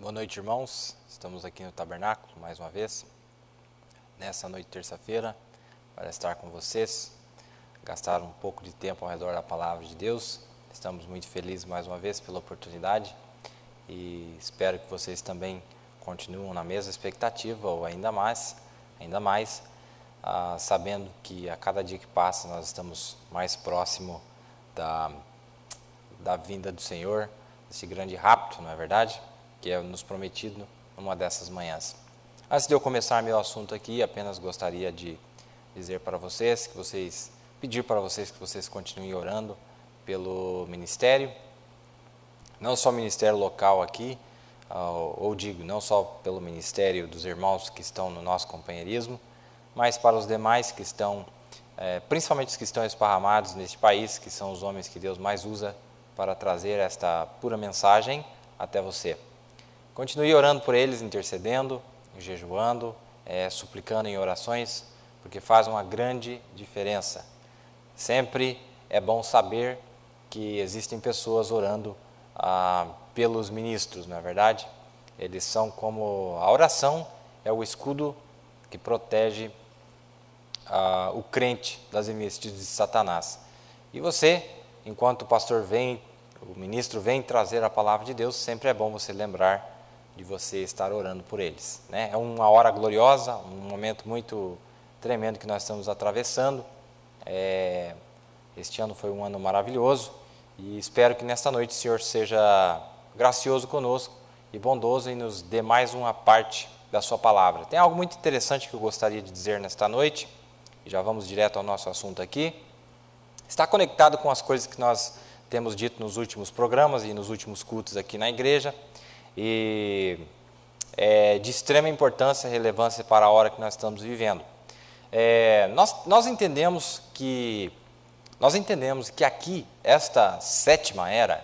Boa noite, irmãos. Estamos aqui no Tabernáculo mais uma vez, nessa noite de terça-feira, para estar com vocês, gastar um pouco de tempo ao redor da Palavra de Deus. Estamos muito felizes mais uma vez pela oportunidade e espero que vocês também continuem na mesma expectativa ou ainda mais, sabendo que a cada dia que passa nós estamos mais próximo da vinda do Senhor, esse grande rapto, não é verdade? Que é nos prometido numa dessas manhãs. Antes de eu começar meu assunto aqui, apenas gostaria de dizer para vocês, pedir para vocês que vocês continuem orando pelo ministério, não só o ministério local aqui, não só pelo ministério dos irmãos que estão no nosso companheirismo, mas para os demais que estão, principalmente os que estão esparramados neste país, que são os homens que Deus mais usa para trazer esta pura mensagem até você. Continue orando por eles, intercedendo, jejuando, suplicando em orações, porque faz uma grande diferença. Sempre é bom saber que existem pessoas orando pelos ministros, não é verdade? Eles são como a oração é o escudo que protege o crente das investidas de Satanás. E você, enquanto o ministro vem trazer a palavra de Deus, sempre é bom você lembrar de você estar orando por eles, né? É uma hora gloriosa, um momento muito tremendo que nós estamos atravessando. Este ano foi um ano maravilhoso e espero que nesta noite o Senhor seja gracioso conosco e bondoso e nos dê mais uma parte da sua palavra. Tem algo muito interessante que eu gostaria de dizer nesta noite, e já vamos direto ao nosso assunto aqui. Está conectado com as coisas que nós temos dito nos últimos programas e nos últimos cultos aqui na igreja, e é de extrema importância e relevância para a hora que nós estamos vivendo. Nós entendemos que aqui, esta sétima era,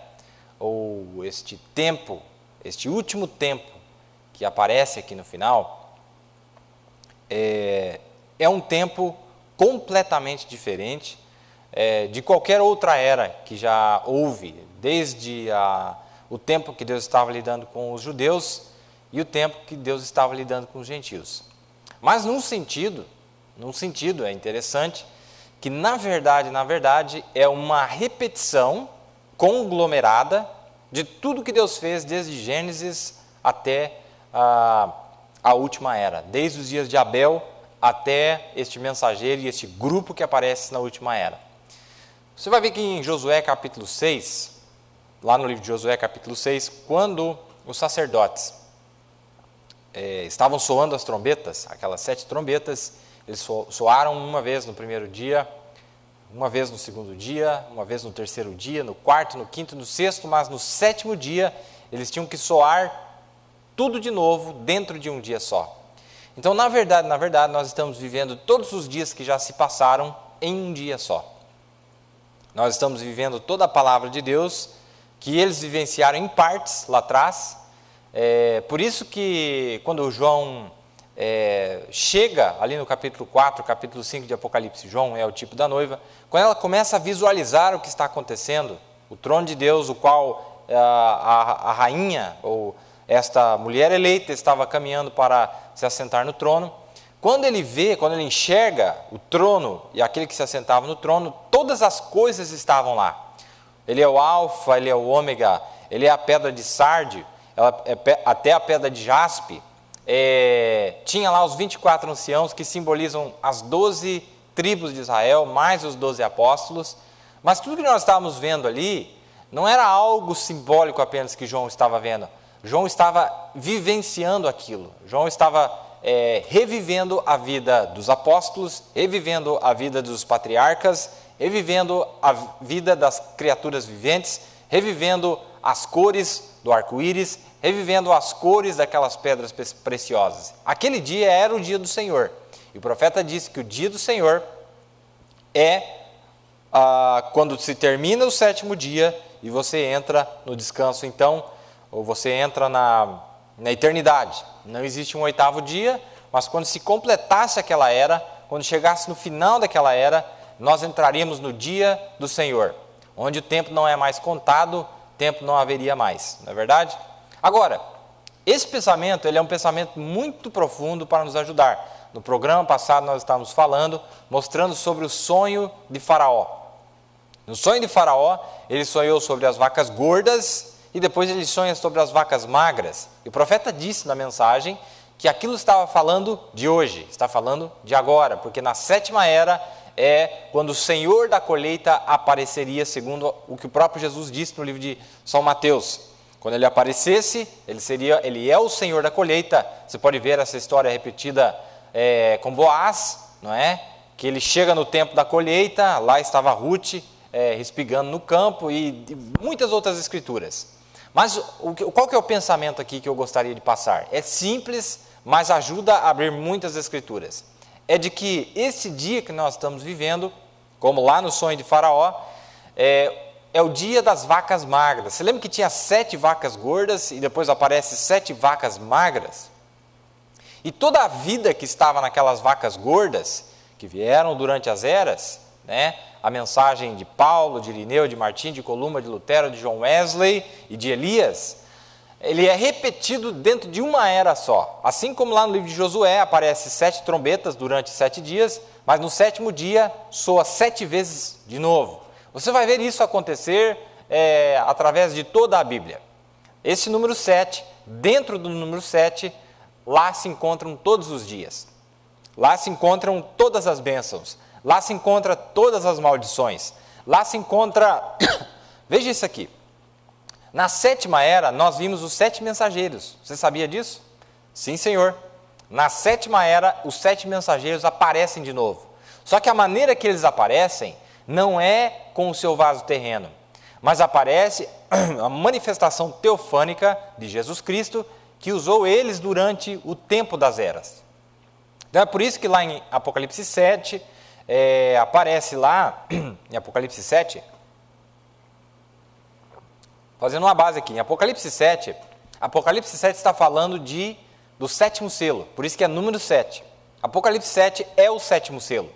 ou este último tempo que aparece aqui no final, é um tempo completamente diferente de qualquer outra era que já houve, desde o tempo que Deus estava lidando com os judeus e o tempo que Deus estava lidando com os gentios. Mas num sentido é interessante, que na verdade é uma repetição conglomerada de tudo que Deus fez desde Gênesis até a última era, desde os dias de Abel até este mensageiro e este grupo que aparece na última era. Você vai ver que em Josué capítulo 6, lá no livro de Josué capítulo 6, quando os sacerdotes estavam soando as trombetas, aquelas 7 trombetas, eles soaram uma vez no primeiro dia, uma vez no segundo dia, uma vez no terceiro dia, no quarto, no quinto, no sexto, mas no 7º dia eles tinham que soar tudo de novo dentro de um dia só. Então, na verdade, nós estamos vivendo todos os dias que já se passaram em um dia só. Nós estamos vivendo toda a palavra de Deus que eles vivenciaram em partes lá atrás. Por isso que quando João chega ali no capítulo 4, capítulo 5 de Apocalipse, João é o tipo da noiva, quando ela começa a visualizar o que está acontecendo, o trono de Deus, o qual a rainha, ou esta mulher eleita, estava caminhando para se assentar no trono, quando ele enxerga o trono e aquele que se assentava no trono, todas as coisas estavam lá. Ele é o alfa, ele é o ômega, ele é a pedra de sardio, até a pedra de jaspe. Tinha lá os 24 anciãos que simbolizam as 12 tribos de Israel, mais os 12 apóstolos. Mas tudo que nós estávamos vendo ali não era algo simbólico apenas que João estava vendo. João estava vivenciando aquilo. João estava revivendo a vida dos apóstolos, revivendo a vida dos patriarcas, revivendo a vida das criaturas viventes, revivendo as cores do arco-íris, revivendo as cores daquelas pedras preciosas. Aquele dia era o dia do Senhor. E o profeta disse que o dia do Senhor é quando se termina o 7º dia e você entra no descanso, então, ou você entra na eternidade. Não existe um 8º dia, mas quando se completasse aquela era, quando chegasse no final daquela era, nós entraríamos no dia do Senhor, onde o tempo não é mais contado, tempo não haveria mais, não é verdade? Agora, Esse pensamento, ele é um pensamento muito profundo para nos ajudar. No programa passado nós estávamos falando, mostrando sobre o sonho de Faraó. No sonho de Faraó, ele sonhou sobre as vacas gordas e depois ele sonha sobre as vacas magras. E o profeta disse na mensagem que aquilo estava falando de hoje, está falando de agora, porque na 7ª era é quando o Senhor da colheita apareceria, segundo o que o próprio Jesus disse no livro de São Mateus. Quando ele aparecesse, ele é o Senhor da colheita. Você pode ver essa história repetida com Boaz, não é? Que ele chega no tempo da colheita, lá estava Ruth respigando no campo e muitas outras escrituras. Mas qual que é o pensamento aqui que eu gostaria de passar? É simples, mas ajuda a abrir muitas escrituras. É de que esse dia que nós estamos vivendo, como lá no sonho de Faraó, é o dia das vacas magras. Você lembra que tinha 7 vacas gordas e depois aparece 7 vacas magras? E toda a vida que estava naquelas vacas gordas, que vieram durante as eras, né? A mensagem de Paulo, de Irineu, de Martim, de Columba, de Lutero, de John Wesley e de Elias, ele é repetido dentro de uma era só. Assim como lá no livro de Josué aparece 7 trombetas durante 7 dias, mas no 7º dia soa 7 vezes de novo. Você vai ver isso acontecer através de toda a Bíblia. Esse número 7, dentro do número 7, lá se encontram todos os dias. Lá se encontram todas as bênçãos. Lá se encontram todas as maldições. Lá se encontra... Veja isso aqui. Na 7ª era, nós vimos os 7 mensageiros. Você sabia disso? Sim, senhor. Na 7ª era, os 7 mensageiros aparecem de novo. Só que a maneira que eles aparecem não é com o seu vaso terreno, mas aparece a manifestação teofânica de Jesus Cristo, que usou eles durante o tempo das eras. Então é por isso que lá em Apocalipse 7, aparece lá, em Apocalipse 7, fazendo uma base aqui, em Apocalipse 7 está falando do 7º selo, por isso que é número 7. Apocalipse 7 é o 7º selo,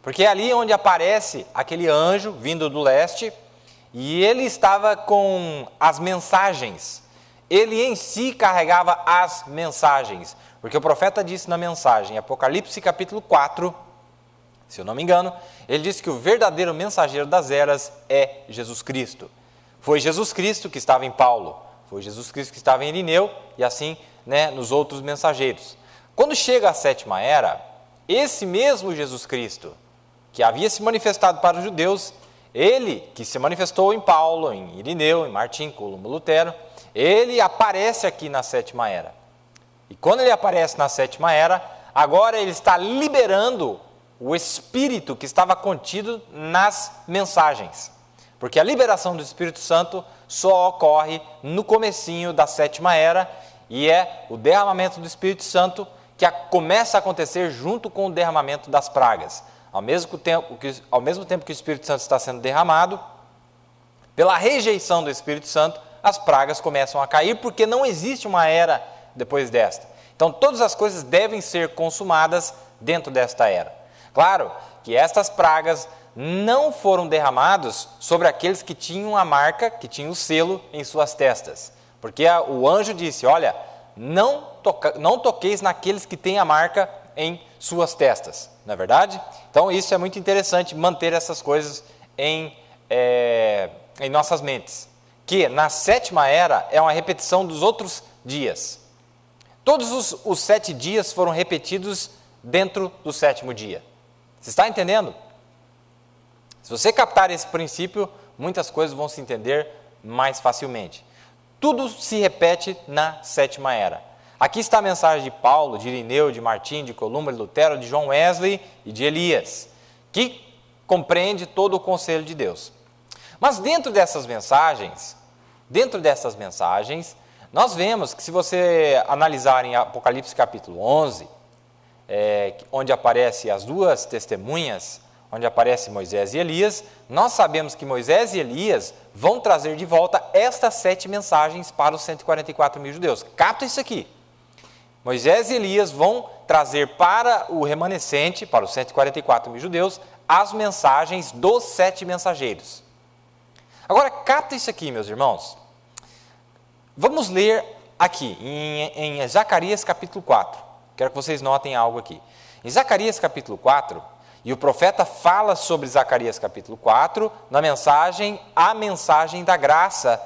porque é ali onde aparece aquele anjo vindo do leste, e ele estava com as mensagens. Ele em si carregava as mensagens, porque o profeta disse na mensagem, Apocalipse capítulo 4, se eu não me engano, ele disse que o verdadeiro mensageiro das eras é Jesus Cristo. Foi Jesus Cristo que estava em Paulo, foi Jesus Cristo que estava em Irineu, e assim, né, nos outros mensageiros. Quando chega a 7ª era, esse mesmo Jesus Cristo, que havia se manifestado para os judeus, ele que se manifestou em Paulo, em Irineu, em Martim, Columba, Lutero, ele aparece aqui na 7ª era. E quando ele aparece na 7ª era, agora ele está liberando o Espírito que estava contido nas mensagens. Porque a liberação do Espírito Santo só ocorre no comecinho da 7ª era, e é o derramamento do Espírito Santo que começa a acontecer junto com o derramamento das pragas. Ao mesmo tempo que o Espírito Santo está sendo derramado, pela rejeição do Espírito Santo, as pragas começam a cair, porque não existe uma era depois desta. Então, todas as coisas devem ser consumadas dentro desta era. Claro que estas pragas não foram derramadas sobre aqueles que tinham a marca, que tinham o selo em suas testas. Porque o anjo disse, olha, não toqueis naqueles que têm a marca em suas testas. Não é verdade? Então, isso é muito interessante, manter essas coisas em nossas mentes. Que na 7ª era é uma repetição dos outros dias. Todos os 7 dias foram repetidos dentro do 7º dia. Você está entendendo? Se você captar esse princípio, muitas coisas vão se entender mais facilmente. Tudo se repete na 7ª era. Aqui está a mensagem de Paulo, de Irineu, de Martim, de Columba, de Lutero, de John Wesley e de Elias, que compreende todo o conselho de Deus. Mas dentro dessas mensagens, nós vemos que se você analisar em Apocalipse capítulo 11, onde aparecem as 2 testemunhas, onde aparecem Moisés e Elias, nós sabemos que Moisés e Elias vão trazer de volta estas 7 mensagens para os 144 mil judeus. Capta isso aqui. Moisés e Elias vão trazer para o remanescente, para os 144 mil judeus, as mensagens dos 7 mensageiros. Agora, capta isso aqui, meus irmãos. Vamos ler aqui, em Zacarias capítulo 4. Quero que vocês notem algo aqui. Em Zacarias capítulo 4, e o profeta fala sobre Zacarias capítulo 4, a mensagem da graça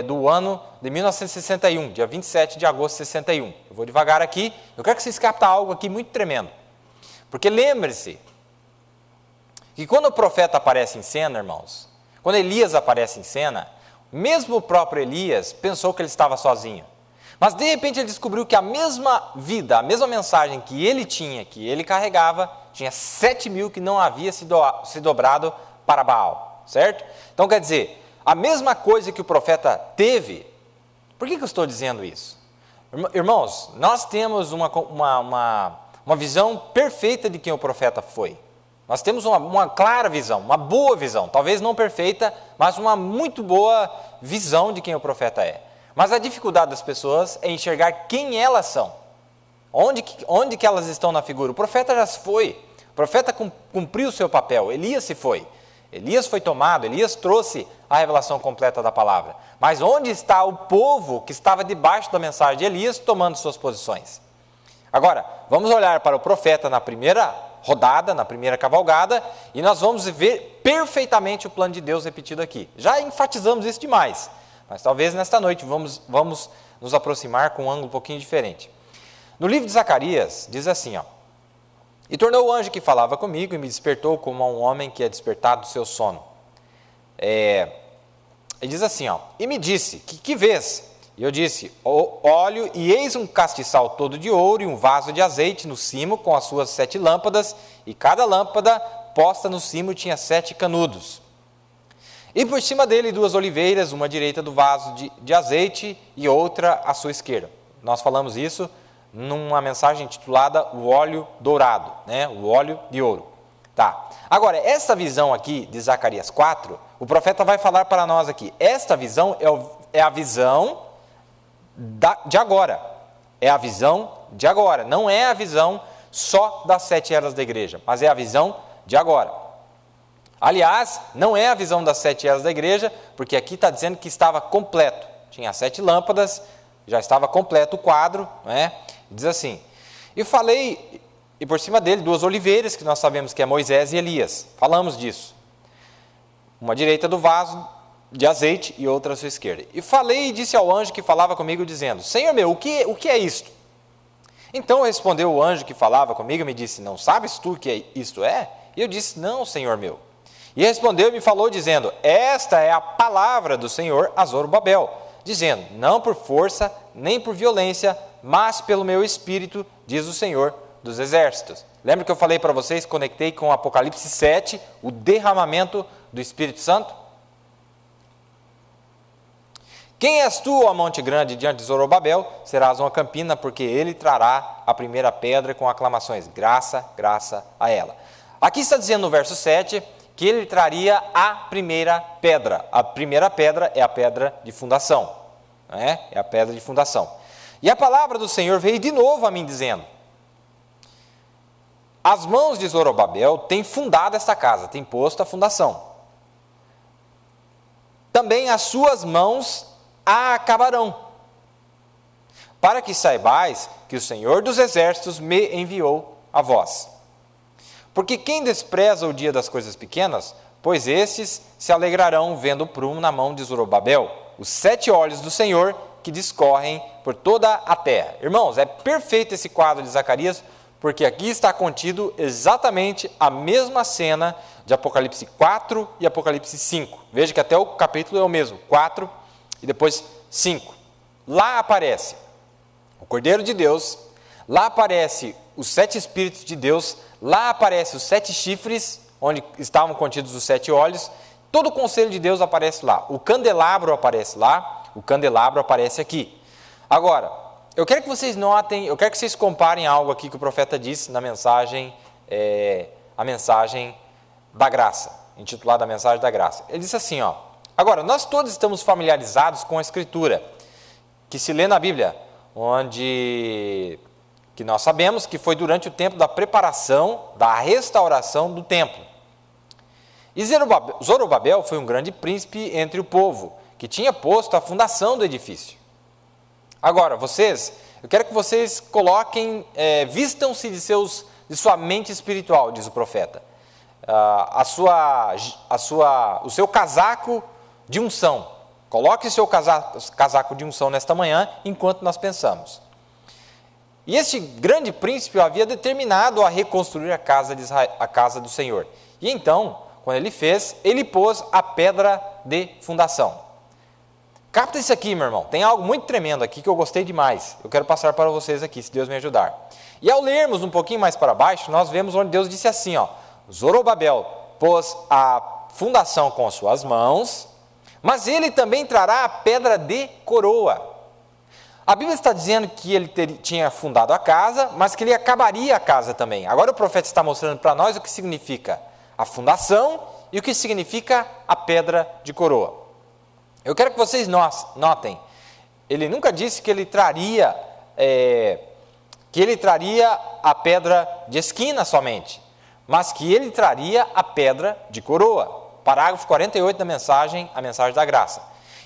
do ano de 1961, dia 27 de agosto de 61. Eu vou devagar aqui, eu quero que vocês captem algo aqui muito tremendo. Porque lembre-se, que quando o profeta aparece em cena, irmãos, quando Elias aparece em cena, mesmo o próprio Elias pensou que ele estava sozinho. Mas de repente ele descobriu que a mesma vida, a mesma mensagem que ele tinha, que ele carregava, tinha 7.000 que não havia se dobrado para Baal, certo? Então quer dizer, a mesma coisa que o profeta teve. Por que eu estou dizendo isso? Irmãos, nós temos uma visão perfeita de quem o profeta foi. Nós temos uma clara visão, uma boa visão, talvez não perfeita, mas uma muito boa visão de quem o profeta é. Mas a dificuldade das pessoas é enxergar quem elas são, onde que elas estão na figura. O profeta já se foi, o profeta cumpriu o seu papel, Elias se foi. Elias foi tomado, Elias trouxe a revelação completa da palavra. Mas onde está o povo que estava debaixo da mensagem de Elias tomando suas posições? Agora, vamos olhar para o profeta na primeira rodada, na primeira cavalgada, e nós vamos ver perfeitamente o plano de Deus repetido aqui. Já enfatizamos isso demais, mas talvez nesta noite vamos nos aproximar com um ângulo um pouquinho diferente. No livro de Zacarias, diz assim, ó: E tornou o anjo que falava comigo e me despertou como a um homem que é despertado do seu sono. Ele diz assim, ó: E me disse, que vês? E eu disse, olho, e eis um castiçal todo de ouro e um vaso de azeite no cimo com as suas 7 lâmpadas, e cada lâmpada posta no cimo tinha 7 canudos. E por cima dele 2 oliveiras, uma à direita do vaso de azeite e outra à sua esquerda. Nós falamos isso numa mensagem intitulada O Óleo Dourado, né? O óleo de ouro. Tá. Agora, essa visão aqui de Zacarias 4, o profeta vai falar para nós aqui. Esta visão é a visão de agora. É a visão de agora. Não é a visão só das 7 eras da igreja, mas é a visão de agora. Aliás, não é a visão das 7 eras da igreja, porque aqui está dizendo que estava completo. Tinha 7 lâmpadas, já estava completo o quadro, né? Diz assim: E falei, e por cima dele 2 oliveiras, que nós sabemos que é Moisés e Elias. Falamos disso. Uma à direita do vaso de azeite e outra à sua esquerda. E falei e disse ao anjo que falava comigo, dizendo: Senhor meu, o que é isto? Então respondeu o anjo que falava comigo e me disse: Não sabes tu o que isto é? E eu disse: Não, Senhor meu. E respondeu e me falou, dizendo: Esta é a palavra do Senhor a Zorobabel, dizendo: Não por força, nem por violência, mas pelo meu espírito, diz o Senhor dos exércitos. Lembra que eu falei para vocês, conectei com Apocalipse 7, o derramamento do Espírito Santo? Quem és tu, ó monte grande, diante de Zorobabel? Serás uma campina, porque ele trará a primeira pedra com aclamações. Graça, graça a ela. Aqui está dizendo no verso 7 que ele traria a primeira pedra. A primeira pedra é a pedra de fundação. Né? É a pedra de fundação. E a palavra do Senhor veio de novo a mim, dizendo: As mãos de Zorobabel têm fundado esta casa, têm posto a fundação. Também as suas mãos a acabarão, para que saibais que o Senhor dos exércitos me enviou a vós. Porque quem despreza o dia das coisas pequenas, pois estes se alegrarão vendo o prumo na mão de Zorobabel, os 7 olhos do Senhor que discorrem por toda a terra. Irmãos, é perfeito esse quadro de Zacarias, porque aqui está contido exatamente a mesma cena de Apocalipse 4 e Apocalipse 5. Veja que até o capítulo é o mesmo, 4 e depois 5. Lá aparece o Cordeiro de Deus, lá aparece os 7 Espíritos de Deus, lá aparece os 7 chifres, onde estavam contidos os 7 olhos, todo o conselho de Deus aparece lá, o candelabro aparece lá, o candelabro aparece aqui. Agora, eu quero que vocês notem, eu quero que vocês comparem algo aqui que o profeta disse na mensagem, a mensagem da graça, intitulada a mensagem da graça. Ele disse assim, ó: Agora, nós todos estamos familiarizados com a Escritura, que se lê na Bíblia, que nós sabemos que foi durante o tempo da preparação, da restauração do templo. E Zorobabel foi um grande príncipe entre o povo, que tinha posto a fundação do edifício. Agora, eu quero que vocês coloquem, vistam-se de sua mente espiritual, diz o profeta. O seu casaco de unção. Coloque o seu casaco de unção nesta manhã, enquanto nós pensamos. E este grande príncipe havia determinado a reconstruir a casa do Senhor. E então, quando ele fez, ele pôs a pedra de fundação. Capta isso aqui, meu irmão. Tem algo muito tremendo aqui que eu gostei demais. Eu quero passar para vocês aqui, se Deus me ajudar. E ao lermos um pouquinho mais para baixo, nós vemos onde Deus disse assim, Zorobabel pôs a fundação com as suas mãos, mas ele também trará a pedra de coroa. A Bíblia está dizendo que ele tinha fundado a casa, mas que ele acabaria a casa também. Agora o profeta está mostrando para nós o que significa a fundação e o que significa a pedra de coroa. Eu quero que vocês notem, ele nunca disse que ele traria a pedra de esquina somente, mas que ele traria a pedra de coroa. Parágrafo 48 da mensagem, a mensagem da graça.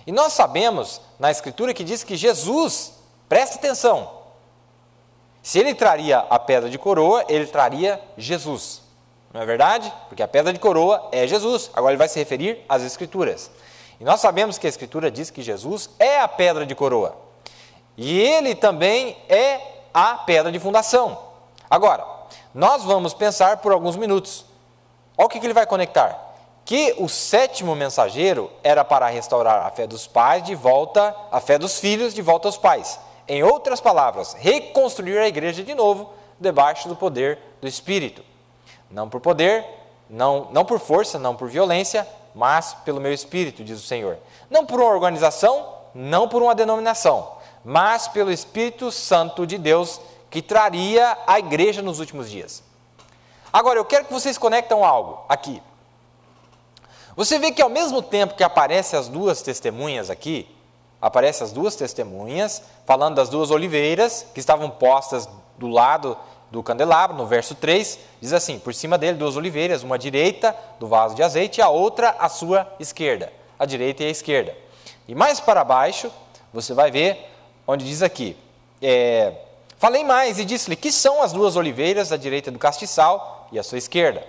E nós sabemos na Escritura que diz que Jesus, preste atenção, se ele traria a pedra de coroa, ele traria Jesus. Não é verdade? Porque a pedra de coroa é Jesus. Agora ele vai se referir às Escrituras. E nós sabemos que a Escritura diz que Jesus é a pedra de coroa. E ele também é a pedra de fundação. Agora, nós vamos pensar por alguns minutos. Olha o que ele vai conectar. Que o sétimo mensageiro era para restaurar a fé dos pais de volta, a fé dos filhos de volta aos pais. Em outras palavras, reconstruir a igreja de novo, debaixo do poder do Espírito. Não por poder, não por força, não por violência, mas pelo meu Espírito, diz o Senhor. Não por uma organização, não por uma denominação, mas pelo Espírito Santo de Deus, que traria a igreja nos últimos dias. Agora, eu quero que vocês conectem algo aqui. Você vê que ao mesmo tempo que aparecem as duas testemunhas aqui, falando das duas oliveiras que estavam postas do lado do candelabro, no verso 3, diz assim, por cima dele duas oliveiras, uma à direita do vaso de azeite e a outra à sua esquerda, a direita e a esquerda. E mais para baixo, você vai ver onde diz aqui, falei mais e disse-lhe, que são as duas oliveiras à direita do castiçal e à sua esquerda?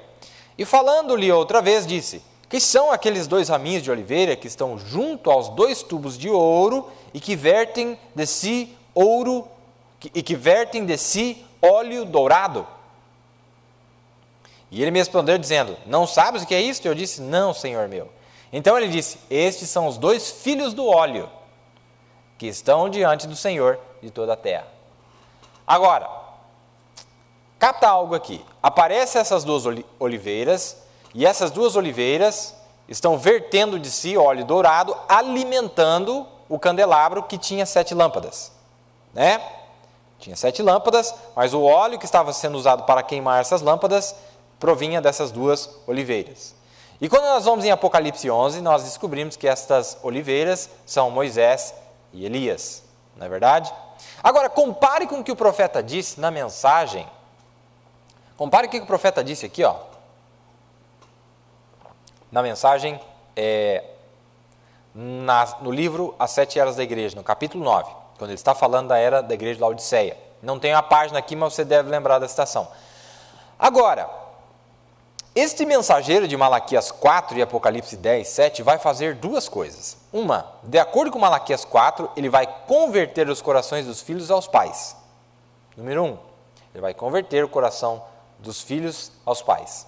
E falando-lhe outra vez, disse, que são aqueles dois raminhos de oliveira que estão junto aos dois tubos de ouro e que vertem de si óleo dourado? E ele me respondeu dizendo, não sabes o que é isto? E eu disse, não, Senhor meu. Então ele disse, estes são os dois filhos do óleo que estão diante do Senhor de toda a terra. Agora, capta algo aqui. Aparecem essas duas oliveiras, e essas duas oliveiras estão vertendo de si óleo dourado, alimentando o candelabro que tinha 7 lâmpadas. Né? Tinha 7 lâmpadas, mas o óleo que estava sendo usado para queimar essas lâmpadas provinha dessas duas oliveiras. E quando nós vamos em Apocalipse 11, nós descobrimos que estas oliveiras são Moisés e Elias. Não é verdade? Agora, compare com o que o profeta disse na mensagem. Compare com o que o profeta disse aqui, na mensagem, no livro As 7 Eras da Igreja, no capítulo 9, quando ele está falando da era da igreja de Laodiceia. Não tem a página aqui, mas você deve lembrar da citação. Agora, este mensageiro de Malaquias 4 e Apocalipse 10, 7 vai fazer duas coisas. Uma, de acordo com Malaquias 4, ele vai converter os corações dos filhos aos pais. Número 1, ele vai converter o coração dos filhos aos pais.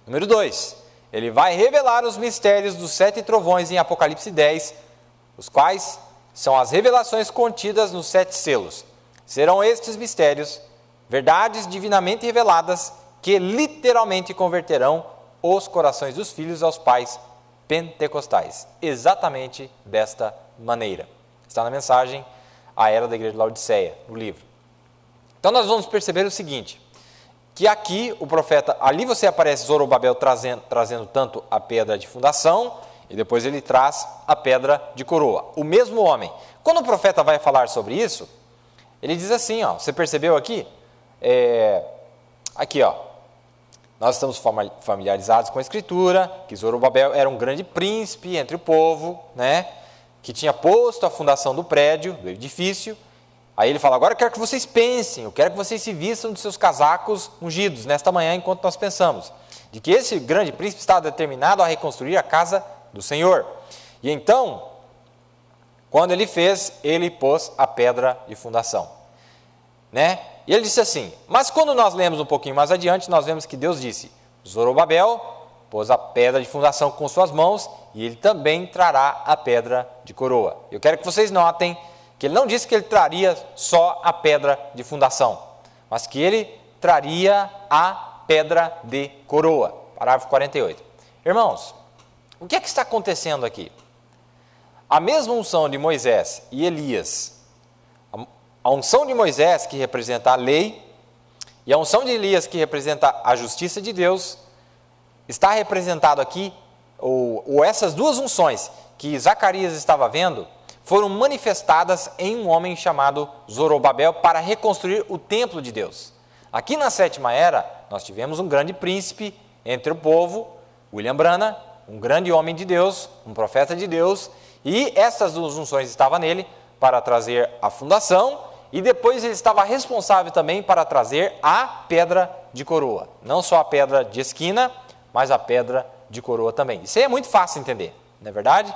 Número 2, ele vai revelar os mistérios dos 7 trovões em Apocalipse 10, os quais são as revelações contidas nos 7 selos. Serão estes mistérios, verdades divinamente reveladas, que literalmente converterão os corações dos filhos aos pais pentecostais. Exatamente desta maneira. Está na mensagem A Era da Igreja de Laodiceia, no livro. Então nós vamos perceber o seguinte, que aqui o profeta, ali você aparece Zorobabel trazendo tanto a pedra de fundação, e depois ele traz a pedra de coroa. O mesmo homem. Quando o profeta vai falar sobre isso, ele diz assim, você percebeu aqui? Aqui, nós estamos familiarizados com a Escritura, que Zorobabel era um grande príncipe entre o povo, né? que tinha posto a fundação do prédio, do edifício. Aí ele fala, agora eu quero que vocês pensem, eu quero que vocês se vistam de seus casacos ungidos nesta manhã, enquanto nós pensamos, de que esse grande príncipe está determinado a reconstruir a casa do Senhor. E então, quando ele fez, ele pôs a pedra de fundação. Né? E ele disse assim, mas quando nós lemos um pouquinho mais adiante, nós vemos que Deus disse, Zorobabel pôs a pedra de fundação com suas mãos, e ele também trará a pedra de coroa. Eu quero que vocês notem que ele não disse que ele traria só a pedra de fundação, mas que ele traria a pedra de coroa. Parágrafo 48. Irmãos, o que é que está acontecendo aqui? A mesma unção de Moisés e Elias, a unção de Moisés que representa a lei, e a unção de Elias que representa a justiça de Deus, está representado aqui, ou essas duas unções que Zacarias estava vendo, foram manifestadas em um homem chamado Zorobabel para reconstruir o templo de Deus. Aqui na sétima era, nós tivemos um grande príncipe entre o povo, William Branham, um grande homem de Deus, um profeta de Deus, e essas duas unções estavam nele para trazer a fundação, e depois ele estava responsável também para trazer a pedra de coroa. Não só a pedra de esquina, mas a pedra de coroa também. Isso aí é muito fácil de entender, não é verdade?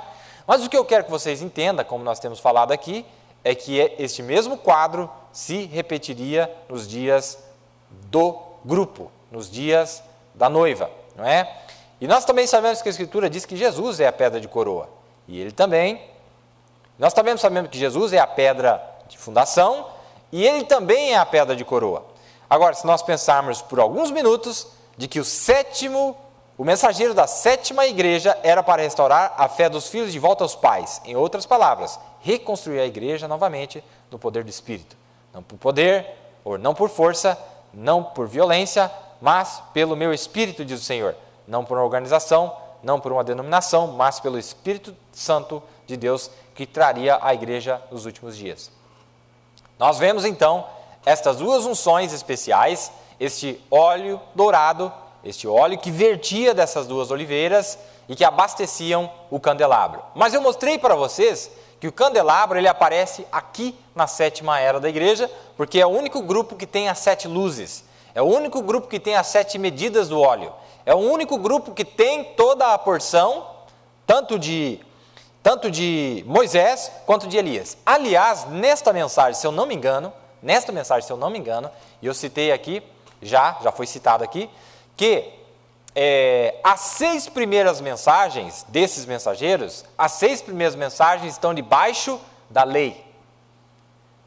Mas o que eu quero que vocês entendam, como nós temos falado aqui, é que este mesmo quadro se repetiria nos dias do grupo, nos dias da noiva, não é? E nós também sabemos que a Escritura diz que Jesus é a pedra de coroa. E ele também. Nós também sabemos que Jesus é a pedra de fundação e ele também é a pedra de coroa. Agora, se nós pensarmos por alguns minutos de que o mensageiro da sétima igreja era para restaurar a fé dos filhos de volta aos pais. Em outras palavras, reconstruir a igreja novamente no poder do Espírito. Não por poder, ou não por força, não por violência, mas pelo meu Espírito, diz o Senhor. Não por uma organização, não por uma denominação, mas pelo Espírito Santo de Deus que traria a igreja nos últimos dias. Nós vemos então estas duas unções especiais, este óleo dourado, este óleo que vertia dessas duas oliveiras e que abasteciam o candelabro. Mas eu mostrei para vocês que o candelabro ele aparece aqui na sétima era da igreja, porque é o único grupo que tem as 7 luzes, é o único grupo que tem as 7 medidas do óleo, é o único grupo que tem toda a porção, tanto de Moisés quanto de Elias. Aliás, nesta mensagem, se eu não me engano, e eu citei aqui, já foi citado aqui, que as 6 primeiras mensagens desses mensageiros, as 6 primeiras mensagens estão debaixo da lei.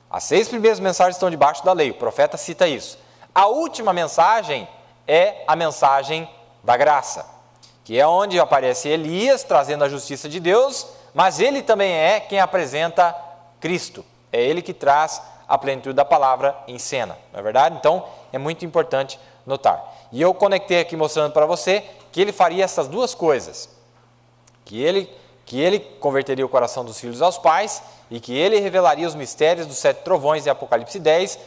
As 6 primeiras mensagens estão debaixo da lei, o profeta cita isso. A última mensagem é a mensagem da graça, que é onde aparece Elias trazendo a justiça de Deus, mas ele também é quem apresenta Cristo. É ele que traz a plenitude da palavra em cena, não é verdade? Então, é muito importante notar. E eu conectei aqui mostrando para você que ele faria essas duas coisas. Que ele converteria o coração dos filhos aos pais e que ele revelaria os mistérios dos 7 trovões em Apocalipse 10,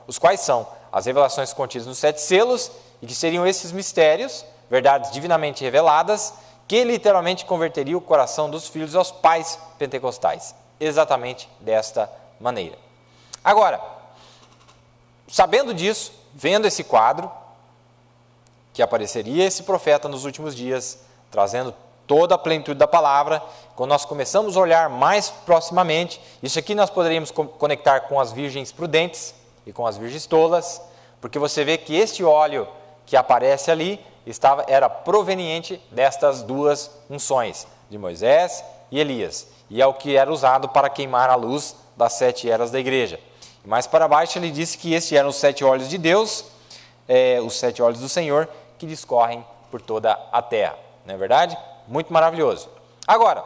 os quais são as revelações contidas nos 7 selos, e que seriam esses mistérios, verdades divinamente reveladas, que literalmente converteria o coração dos filhos aos pais pentecostais. Exatamente desta maneira. Agora, sabendo disso, vendo esse quadro, que apareceria esse profeta nos últimos dias, trazendo toda a plenitude da palavra, quando nós começamos a olhar mais proximamente, isso aqui nós poderíamos conectar com as virgens prudentes e com as virgens tolas, porque você vê que este óleo que aparece ali era proveniente destas duas unções, de Moisés e Elias, e é o que era usado para queimar a luz das 7 eras da igreja. E mais para baixo ele disse que estes eram os 7 olhos de Deus, os 7 olhos do Senhor, que discorrem por toda a terra. Não é verdade? Muito maravilhoso. Agora,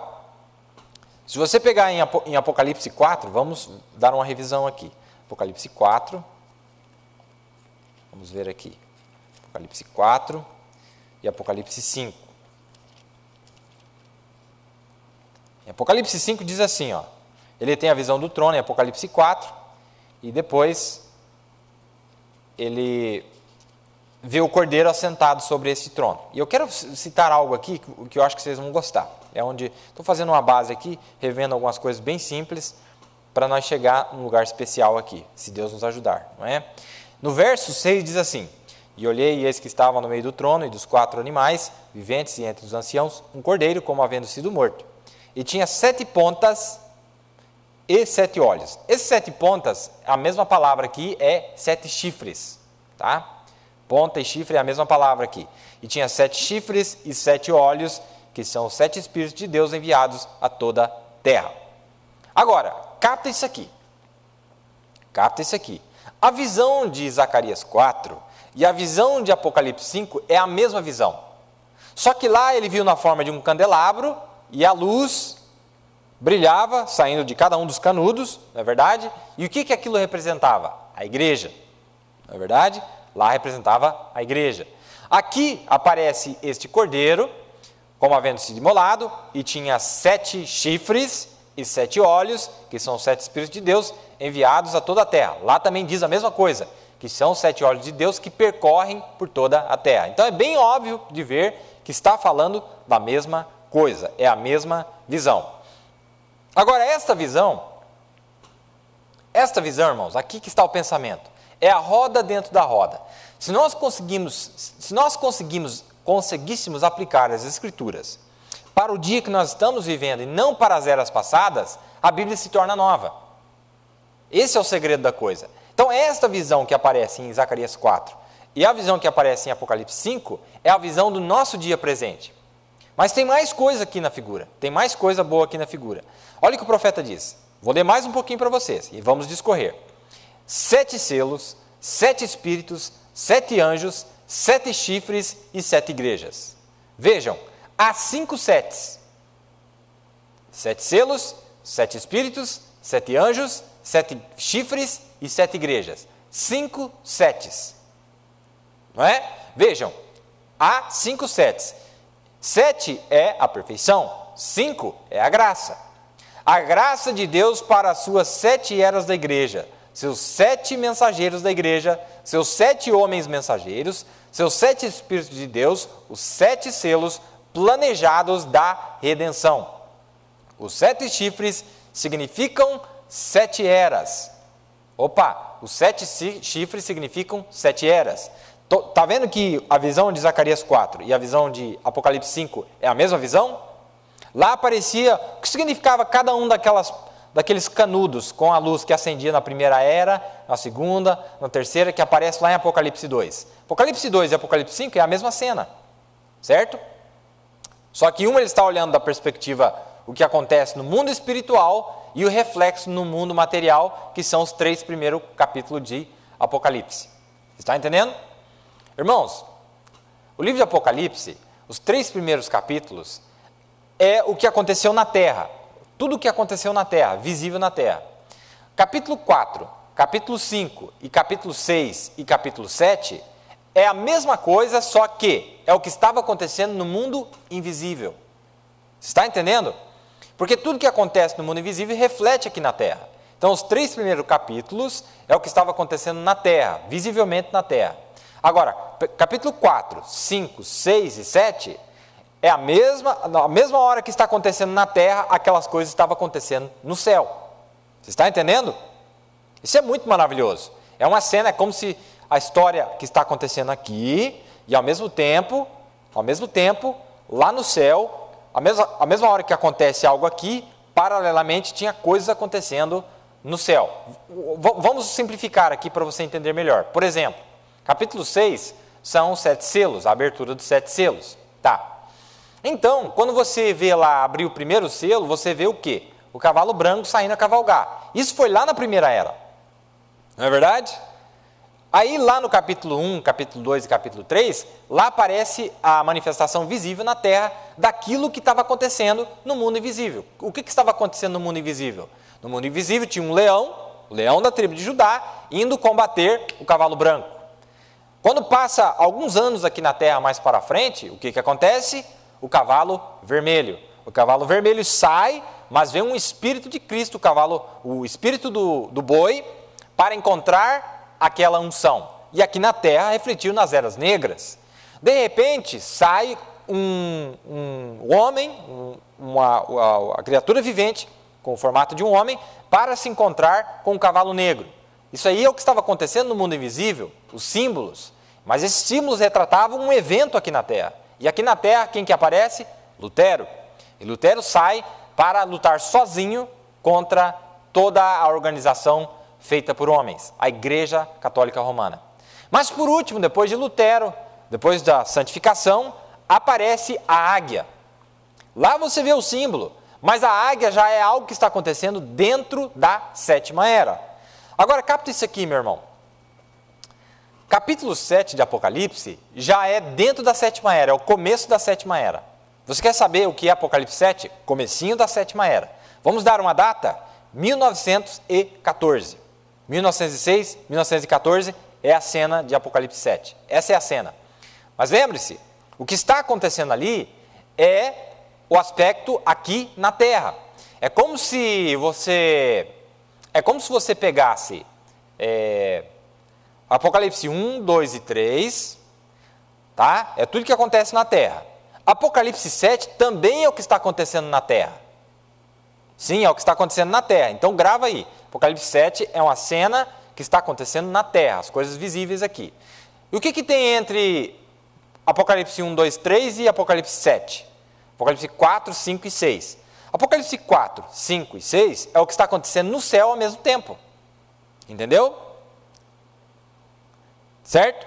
se você pegar em Apocalipse 4, vamos dar uma revisão aqui. Apocalipse 4, vamos ver aqui. Apocalipse 4 e Apocalipse 5. Em Apocalipse 5 diz assim, ó, ele tem a visão do trono em Apocalipse 4, e depois ele vê o cordeiro assentado sobre esse trono. E eu quero citar algo aqui que eu acho que vocês vão gostar. É onde estou fazendo uma base aqui, revendo algumas coisas bem simples, para nós chegar num lugar especial aqui, se Deus nos ajudar, não é? No verso 6 diz assim: e olhei, e eis que estava no meio do trono e dos 4 animais, viventes e entre os anciãos, um cordeiro, como havendo sido morto. E tinha 7 pontas e 7 olhos. Esses 7 pontas, a mesma palavra aqui é 7 chifres, tá? Ponta e chifre é a mesma palavra aqui. E tinha 7 chifres e 7 olhos, que são os 7 Espíritos de Deus enviados a toda a terra. Agora, capta isso aqui. Capta isso aqui. A visão de Zacarias 4 e a visão de Apocalipse 5 é a mesma visão. Só que lá ele viu na forma de um candelabro e a luz brilhava saindo de cada um dos canudos, não é verdade? E o que aquilo representava? A igreja, não é verdade? Lá representava a igreja. Aqui aparece este cordeiro, como havendo sido imolado, e tinha 7 chifres e 7 olhos, que são os 7 Espíritos de Deus enviados a toda a terra. Lá também diz a mesma coisa, que são os 7 olhos de Deus que percorrem por toda a terra. Então é bem óbvio de ver que está falando da mesma coisa, é a mesma visão. Agora, esta visão, irmãos, aqui que está o pensamento, é a roda dentro da roda. Se nós conseguíssemos aplicar as Escrituras para o dia que nós estamos vivendo e não para as eras passadas, a Bíblia se torna nova. Esse é o segredo da coisa. Então, esta visão que aparece em Zacarias 4 e a visão que aparece em Apocalipse 5 é a visão do nosso dia presente. Mas tem mais coisa aqui na figura, tem mais coisa boa aqui na figura. Olha o que o profeta diz. Vou ler mais um pouquinho para vocês e vamos discorrer. 7 selos, 7 espíritos, 7 anjos, 7 chifres e 7 igrejas. Vejam, há 5 setes. 7 selos, 7 espíritos, 7 anjos, 7 chifres e 7 igrejas. 5 setes. Não é? Vejam, há 5 setes. 7 é a perfeição, 5 é a graça. A graça de Deus para as suas 7 eras da igreja, seus 7 mensageiros da igreja, seus 7 homens mensageiros, seus 7 Espíritos de Deus, os 7 selos planejados da redenção. Os 7 chifres significam 7 eras. Os 7 chifres significam 7 eras. Está vendo que a visão de Zacarias 4 e a visão de Apocalipse 5 é a mesma visão? Lá aparecia o que significava cada um daqueles canudos com a luz que acendia na primeira era, na segunda, na terceira, que aparece lá em Apocalipse 2. Apocalipse 2 e Apocalipse 5 é a mesma cena, certo? Só que ele está olhando da perspectiva o que acontece no mundo espiritual e o reflexo no mundo material, que são os 3 primeiros capítulos de Apocalipse. Está entendendo? Irmãos, o livro de Apocalipse, os 3 primeiros capítulos, é o que aconteceu na terra. Tudo o que aconteceu na terra, visível na terra. Capítulo 4, capítulo 5 e capítulo 6 e capítulo 7 é a mesma coisa, só que é o que estava acontecendo no mundo invisível. Você está entendendo? Porque tudo que acontece no mundo invisível reflete aqui na terra. Então, os 3 primeiros capítulos é o que estava acontecendo na terra, visivelmente na terra. Agora, capítulo 4, 5, 6 e 7 é a mesma hora que está acontecendo na terra, aquelas coisas estavam acontecendo no céu. Você está entendendo? Isso é muito maravilhoso. É uma cena, é como se a história que está acontecendo aqui, e ao mesmo tempo, lá no céu, a mesma hora que acontece algo aqui, paralelamente tinha coisas acontecendo no céu. Vamos simplificar aqui para você entender melhor. Por exemplo, capítulo 6 são os 7 selos, a abertura dos 7 selos. Tá. Então, quando você vê lá abrir o primeiro selo, você vê o quê? O cavalo branco saindo a cavalgar. Isso foi lá na primeira era. Não é verdade? Aí lá no capítulo 1, capítulo 2 e capítulo 3, lá aparece a manifestação visível na terra daquilo que estava acontecendo no mundo invisível. O que estava acontecendo no mundo invisível? No mundo invisível tinha um leão, o leão da tribo de Judá, indo combater o cavalo branco. Quando passa alguns anos aqui na terra mais para frente, o que acontece? O cavalo vermelho. O cavalo vermelho sai, mas vem um espírito de Cristo, o espírito do boi, para encontrar aquela unção. E aqui na terra refletiu nas eras negras. De repente, sai um homem, a criatura vivente, com o formato de um homem, para se encontrar com um cavalo negro. Isso aí é o que estava acontecendo no mundo invisível, os símbolos. Mas esses símbolos retratavam um evento aqui na Terra. E aqui na Terra, quem que aparece? Lutero. E Lutero sai para lutar sozinho contra toda a organização feita por homens, a Igreja Católica Romana. Mas por último, depois de Lutero, depois da santificação, aparece a águia. Lá você vê o símbolo, mas a águia já é algo que está acontecendo dentro da sétima era. Agora capta isso aqui, meu irmão. Capítulo 7 de Apocalipse já é dentro da sétima era, é o começo da sétima era. Você quer saber o que é Apocalipse 7? Comecinho da sétima era. Vamos dar uma data? 1914. 1906, 1914 é a cena de Apocalipse 7. Essa é a cena. Mas lembre-se, o que está acontecendo ali é o aspecto aqui na Terra. É como se você pegasse Apocalipse 1, 2 e 3, tá? É tudo que acontece na Terra. Apocalipse 7 também é o que está acontecendo na Terra. Sim, é o que está acontecendo na Terra. Então grava aí. Apocalipse 7 é uma cena que está acontecendo na Terra, as coisas visíveis aqui. E o que tem entre Apocalipse 1, 2, 3 e Apocalipse 7? Apocalipse 4, 5 e 6. Apocalipse 4, 5 e 6 é o que está acontecendo no céu ao mesmo tempo. Entendeu? Certo?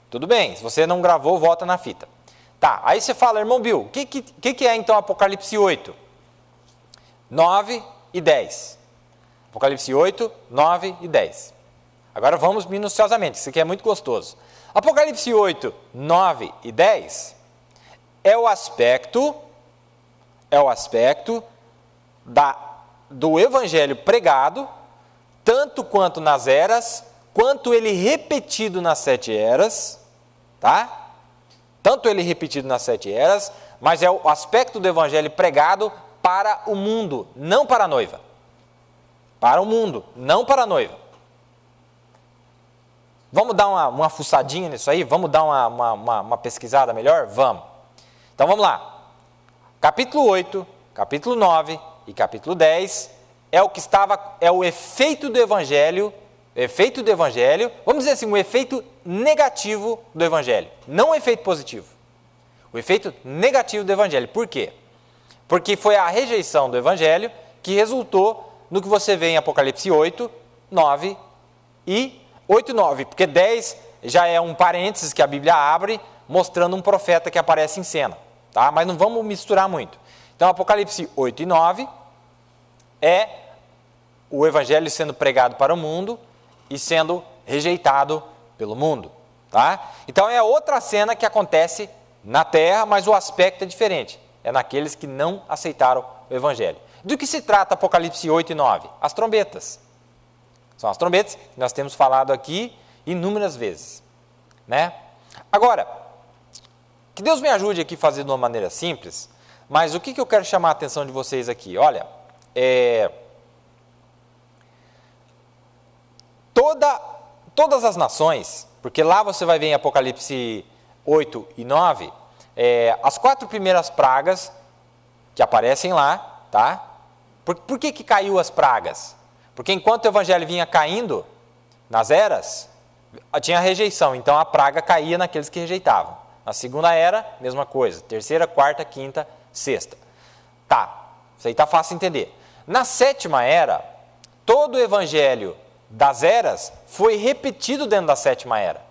Tudo bem. Se você não gravou, volta na fita. Tá, aí você fala, irmão Bill, o que é então Apocalipse 8? 9 e 10. Apocalipse 8, 9 e 10. Agora vamos minuciosamente, isso aqui é muito gostoso. Apocalipse 8, 9 e 10 é o aspecto do evangelho pregado, tanto quanto nas eras, quanto ele repetido nas 7 eras, tá? Tanto ele repetido nas 7 eras, mas é o aspecto do evangelho pregado para o mundo, não para a noiva. Para o mundo, não para a noiva. Vamos dar uma fuçadinha nisso aí? Vamos dar uma pesquisada melhor? Vamos. Então vamos lá. Capítulo 8, capítulo 9 e capítulo 10 é o efeito do evangelho, vamos dizer assim, um efeito negativo do evangelho, não um efeito positivo. O efeito negativo do evangelho. Por quê? Porque foi a rejeição do evangelho que resultou no que você vê em Apocalipse 8, 9 e 8 e 9, porque 10 já é um parênteses que a Bíblia abre, mostrando um profeta que aparece em cena, tá? Mas não vamos misturar muito. Então, Apocalipse 8 e 9 é o evangelho sendo pregado para o mundo e sendo rejeitado pelo mundo, tá? Então, é outra cena que acontece na terra, mas o aspecto é diferente. É naqueles que não aceitaram o evangelho. Do que se trata Apocalipse 8 e 9? As trombetas. São as trombetas que nós temos falado aqui inúmeras vezes, né? Agora, que Deus me ajude aqui a fazer de uma maneira simples, mas o que eu quero chamar a atenção de vocês aqui? Olha, todas as nações, porque lá você vai ver em Apocalipse 8 e 9, as 4 primeiras pragas que aparecem lá, tá? Por que caiu as pragas? Porque enquanto o evangelho vinha caindo nas eras, tinha rejeição, então a praga caía naqueles que rejeitavam. Na segunda era, mesma coisa. Terceira, quarta, quinta, sexta. Tá, isso aí tá fácil de entender. Na sétima era, todo o evangelho das eras foi repetido dentro da sétima era.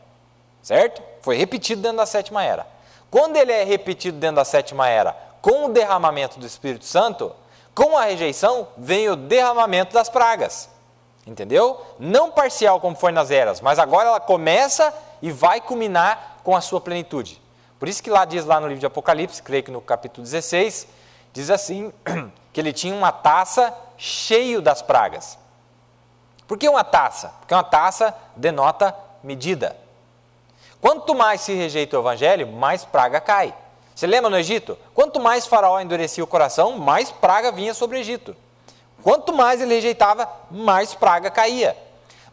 Certo? Foi repetido dentro da sétima era. Quando ele é repetido dentro da sétima era, com o derramamento do Espírito Santo, com a rejeição, vem o derramamento das pragas. Entendeu? Não parcial como foi nas eras, mas agora ela começa e vai culminar com a sua plenitude. Por isso que lá diz lá no livro de Apocalipse, creio que no capítulo 16, diz assim, que ele tinha uma taça cheio das pragas. Por que uma taça? Porque uma taça denota medida. Quanto mais se rejeita o evangelho, mais praga cai. Você lembra no Egito? Quanto mais Faraó endurecia o coração, mais praga vinha sobre o Egito. Quanto mais ele rejeitava, mais praga caía.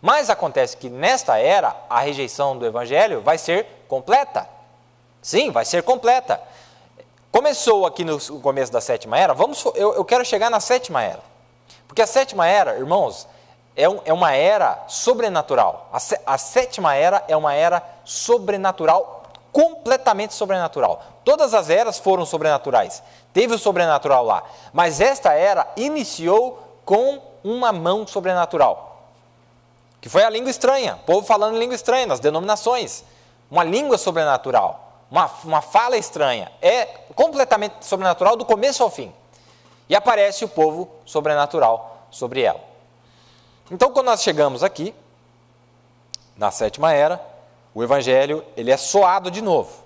Mas acontece que nesta era, a rejeição do evangelho vai ser completa. Sim, vai ser completa. Começou aqui no começo da sétima era, eu quero chegar na sétima era. Porque a sétima era, irmãos, é uma era sobrenatural. A sétima era é uma era sobrenatural, completamente sobrenatural. Todas as eras foram sobrenaturais. Teve o sobrenatural lá. Mas esta era iniciou com uma mão sobrenatural. Que foi a língua estranha. O povo falando em língua estranha, nas denominações. Uma língua sobrenatural. Uma fala estranha. É completamente sobrenatural do começo ao fim. E aparece o povo sobrenatural sobre ela. Então, quando nós chegamos aqui, na sétima era, o evangelho ele é soado de novo.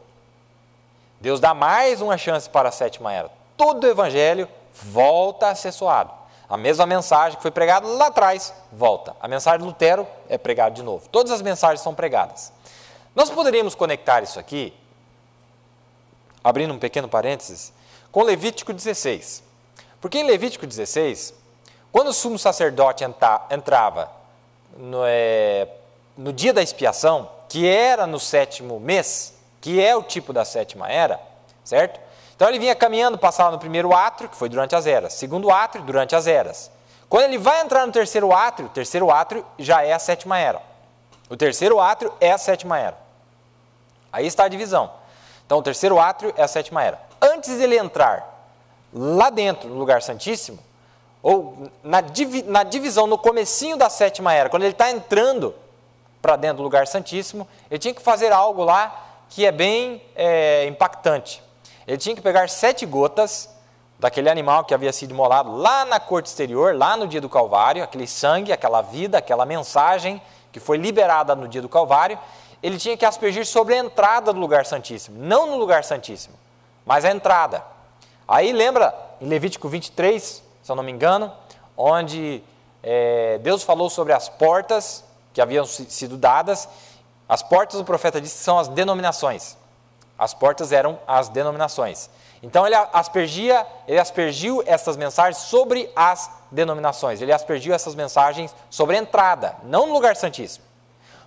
Deus dá mais uma chance para a sétima era. Todo o evangelho volta a ser soado. A mesma mensagem que foi pregada lá atrás, volta. A mensagem de Lutero é pregada de novo. Todas as mensagens são pregadas. Nós poderíamos conectar isso aqui, abrindo um pequeno parênteses, com Levítico 16. Porque em Levítico 16, quando o sumo sacerdote entrava no dia da expiação, que era no sétimo mês, que é o tipo da sétima era, certo? Então ele vinha caminhando, passava no primeiro átrio, que foi durante as eras, segundo átrio, durante as eras. Quando ele vai entrar no terceiro átrio já é a sétima era. O terceiro átrio é a sétima era. Aí está a divisão. Então o terceiro átrio é a sétima era. Antes dele entrar lá dentro, no lugar santíssimo, ou na divisão, no comecinho da sétima era, quando ele está entrando para dentro do lugar santíssimo, ele tinha que fazer algo lá que é bem impactante. Ele tinha que pegar 7 gotas daquele animal que havia sido imolado lá na corte exterior, lá no dia do Calvário, aquele sangue, aquela vida, aquela mensagem que foi liberada no dia do Calvário, ele tinha que aspergir sobre a entrada do lugar santíssimo, não no lugar santíssimo, mas a entrada. Aí lembra, em Levítico 23, se eu não me engano, onde Deus falou sobre as portas que haviam sido dadas. As portas, o profeta disse que são as denominações. As portas eram as denominações. Então ele aspergiu essas mensagens sobre as denominações. Ele aspergiu essas mensagens sobre a entrada, não no lugar santíssimo.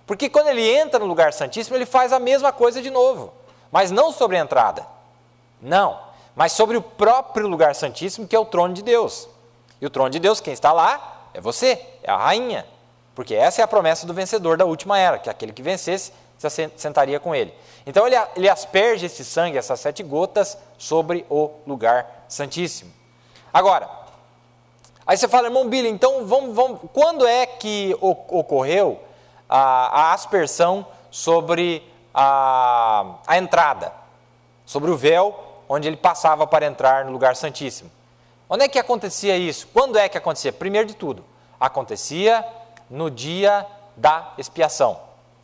Porque quando ele entra no lugar santíssimo, ele faz a mesma coisa de novo. Mas não sobre a entrada. Não. Mas sobre o próprio lugar santíssimo, que é o trono de Deus. E o trono de Deus, quem está lá, é você, é a rainha. Porque essa é a promessa do vencedor da última era, que aquele que vencesse se sentaria com ele. Então ele asperge esse sangue, essas 7 gotas, sobre o lugar santíssimo. Agora, aí você fala, irmão Billy, então quando é que ocorreu a aspersão sobre a entrada? Sobre o véu, onde ele passava para entrar no lugar santíssimo. Onde é que acontecia isso? Quando é que acontecia? Primeiro de tudo, acontecia no dia da expiação,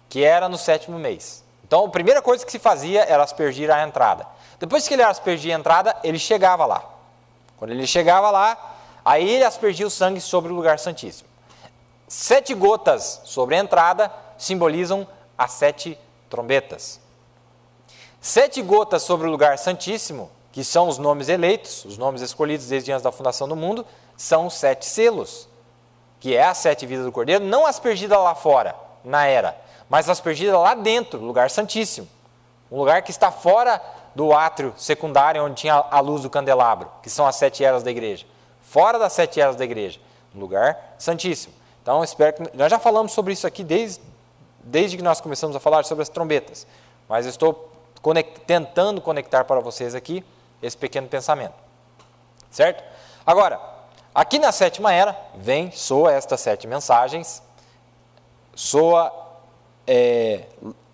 que era no 7º mês. Então, a primeira coisa que se fazia era aspergir a entrada. Depois que ele aspergia a entrada, ele chegava lá. Quando ele chegava lá, aí ele aspergia o sangue sobre o lugar santíssimo. 7 gotas sobre a entrada simbolizam as 7 trombetas. 7 gotas sobre o lugar santíssimo, que são os nomes eleitos, os nomes escolhidos desde antes da fundação do mundo, são os 7 selos, que é as 7 vidas do Cordeiro, não aspergida lá fora, na era, mas aspergida lá dentro, no lugar santíssimo. Um lugar que está fora do átrio secundário, onde tinha a luz do candelabro, que são as 7 eras da igreja. Fora das 7 eras da igreja, no lugar santíssimo. Então, espero que... Nós já falamos sobre isso aqui desde que nós começamos a falar sobre as trombetas. Mas eu estou tentando conectar para vocês aqui esse pequeno pensamento. Certo? Agora, aqui na 7ª era, soa estas 7 mensagens, soa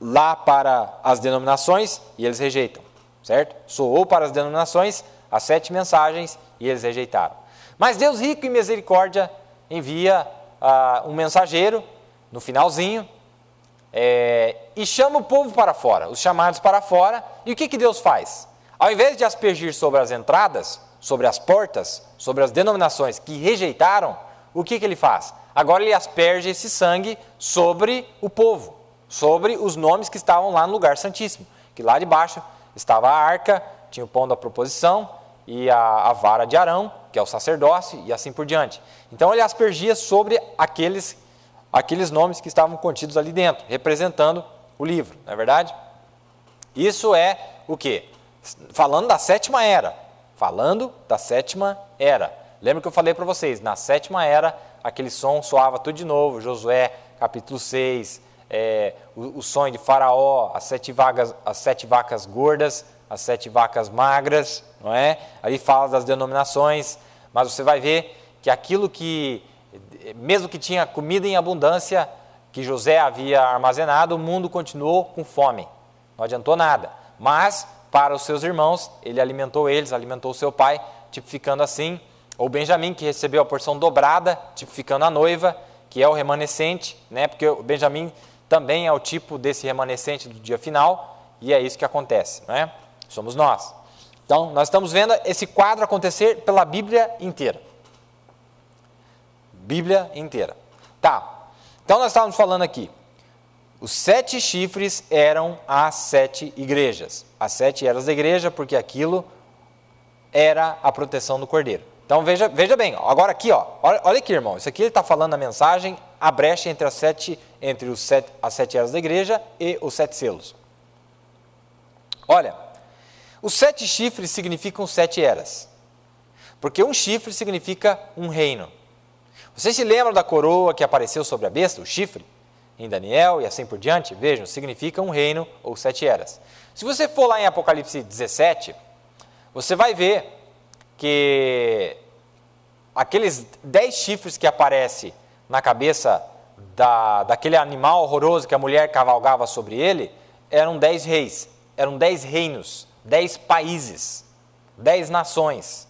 lá para as denominações e eles rejeitam. Certo? Soou para as denominações as 7 mensagens e eles rejeitaram. Mas Deus, rico em misericórdia, envia um mensageiro no finalzinho e chama o povo para fora, os chamados para fora. E o que Deus faz? Ao invés de aspergir sobre as entradas, sobre as portas, sobre as denominações que rejeitaram, o que ele faz? Agora ele asperge esse sangue sobre o povo, sobre os nomes que estavam lá no lugar santíssimo, que lá debaixo estava a arca, tinha o pão da proposição e a vara de Arão, que é o sacerdócio, e assim por diante. Então ele aspergia sobre aqueles nomes que estavam contidos ali dentro, representando o livro, não é verdade? Isso é o quê? Falando da sétima era. Falando da sétima era. Lembra que eu falei para vocês, na sétima era, aquele som soava tudo de novo. Josué, capítulo 6, o sonho de Faraó, as sete vacas gordas, as 7 vacas magras, não é? Aí fala das denominações, mas você vai ver que aquilo que, mesmo que tinha comida em abundância, que José havia armazenado, o mundo continuou com fome. Não adiantou nada. Mas, para os seus irmãos, ele alimentou eles, alimentou o seu pai, tipificando assim. Ou Benjamim, que recebeu a porção dobrada, tipificando a noiva, que é o remanescente, né? Porque o Benjamim também é o tipo desse remanescente do dia final, e é isso que acontece, não é? Somos nós. Então, nós estamos vendo esse quadro acontecer pela Bíblia inteira. Bíblia inteira. Tá. Então, nós estávamos falando aqui. Os 7 chifres eram as 7 igrejas. As 7 eras da igreja, porque aquilo era a proteção do cordeiro. Então, veja bem. Agora aqui, ó, olha aqui, irmão. Isso aqui ele está falando a mensagem, a brecha entre as 7 eras da igreja e os 7 selos. Olha, os 7 chifres significam 7 eras. Porque um chifre significa um reino. Vocês se lembram da coroa que apareceu sobre a besta, o chifre, em Daniel e assim por diante? Vejam, significa um reino ou 7 eras. Se você for lá em Apocalipse 17, você vai ver que aqueles 10 chifres que aparecem na cabeça daquele animal horroroso que a mulher cavalgava sobre ele, eram 10 reis, eram 10 reinos, 10 países, 10 nações,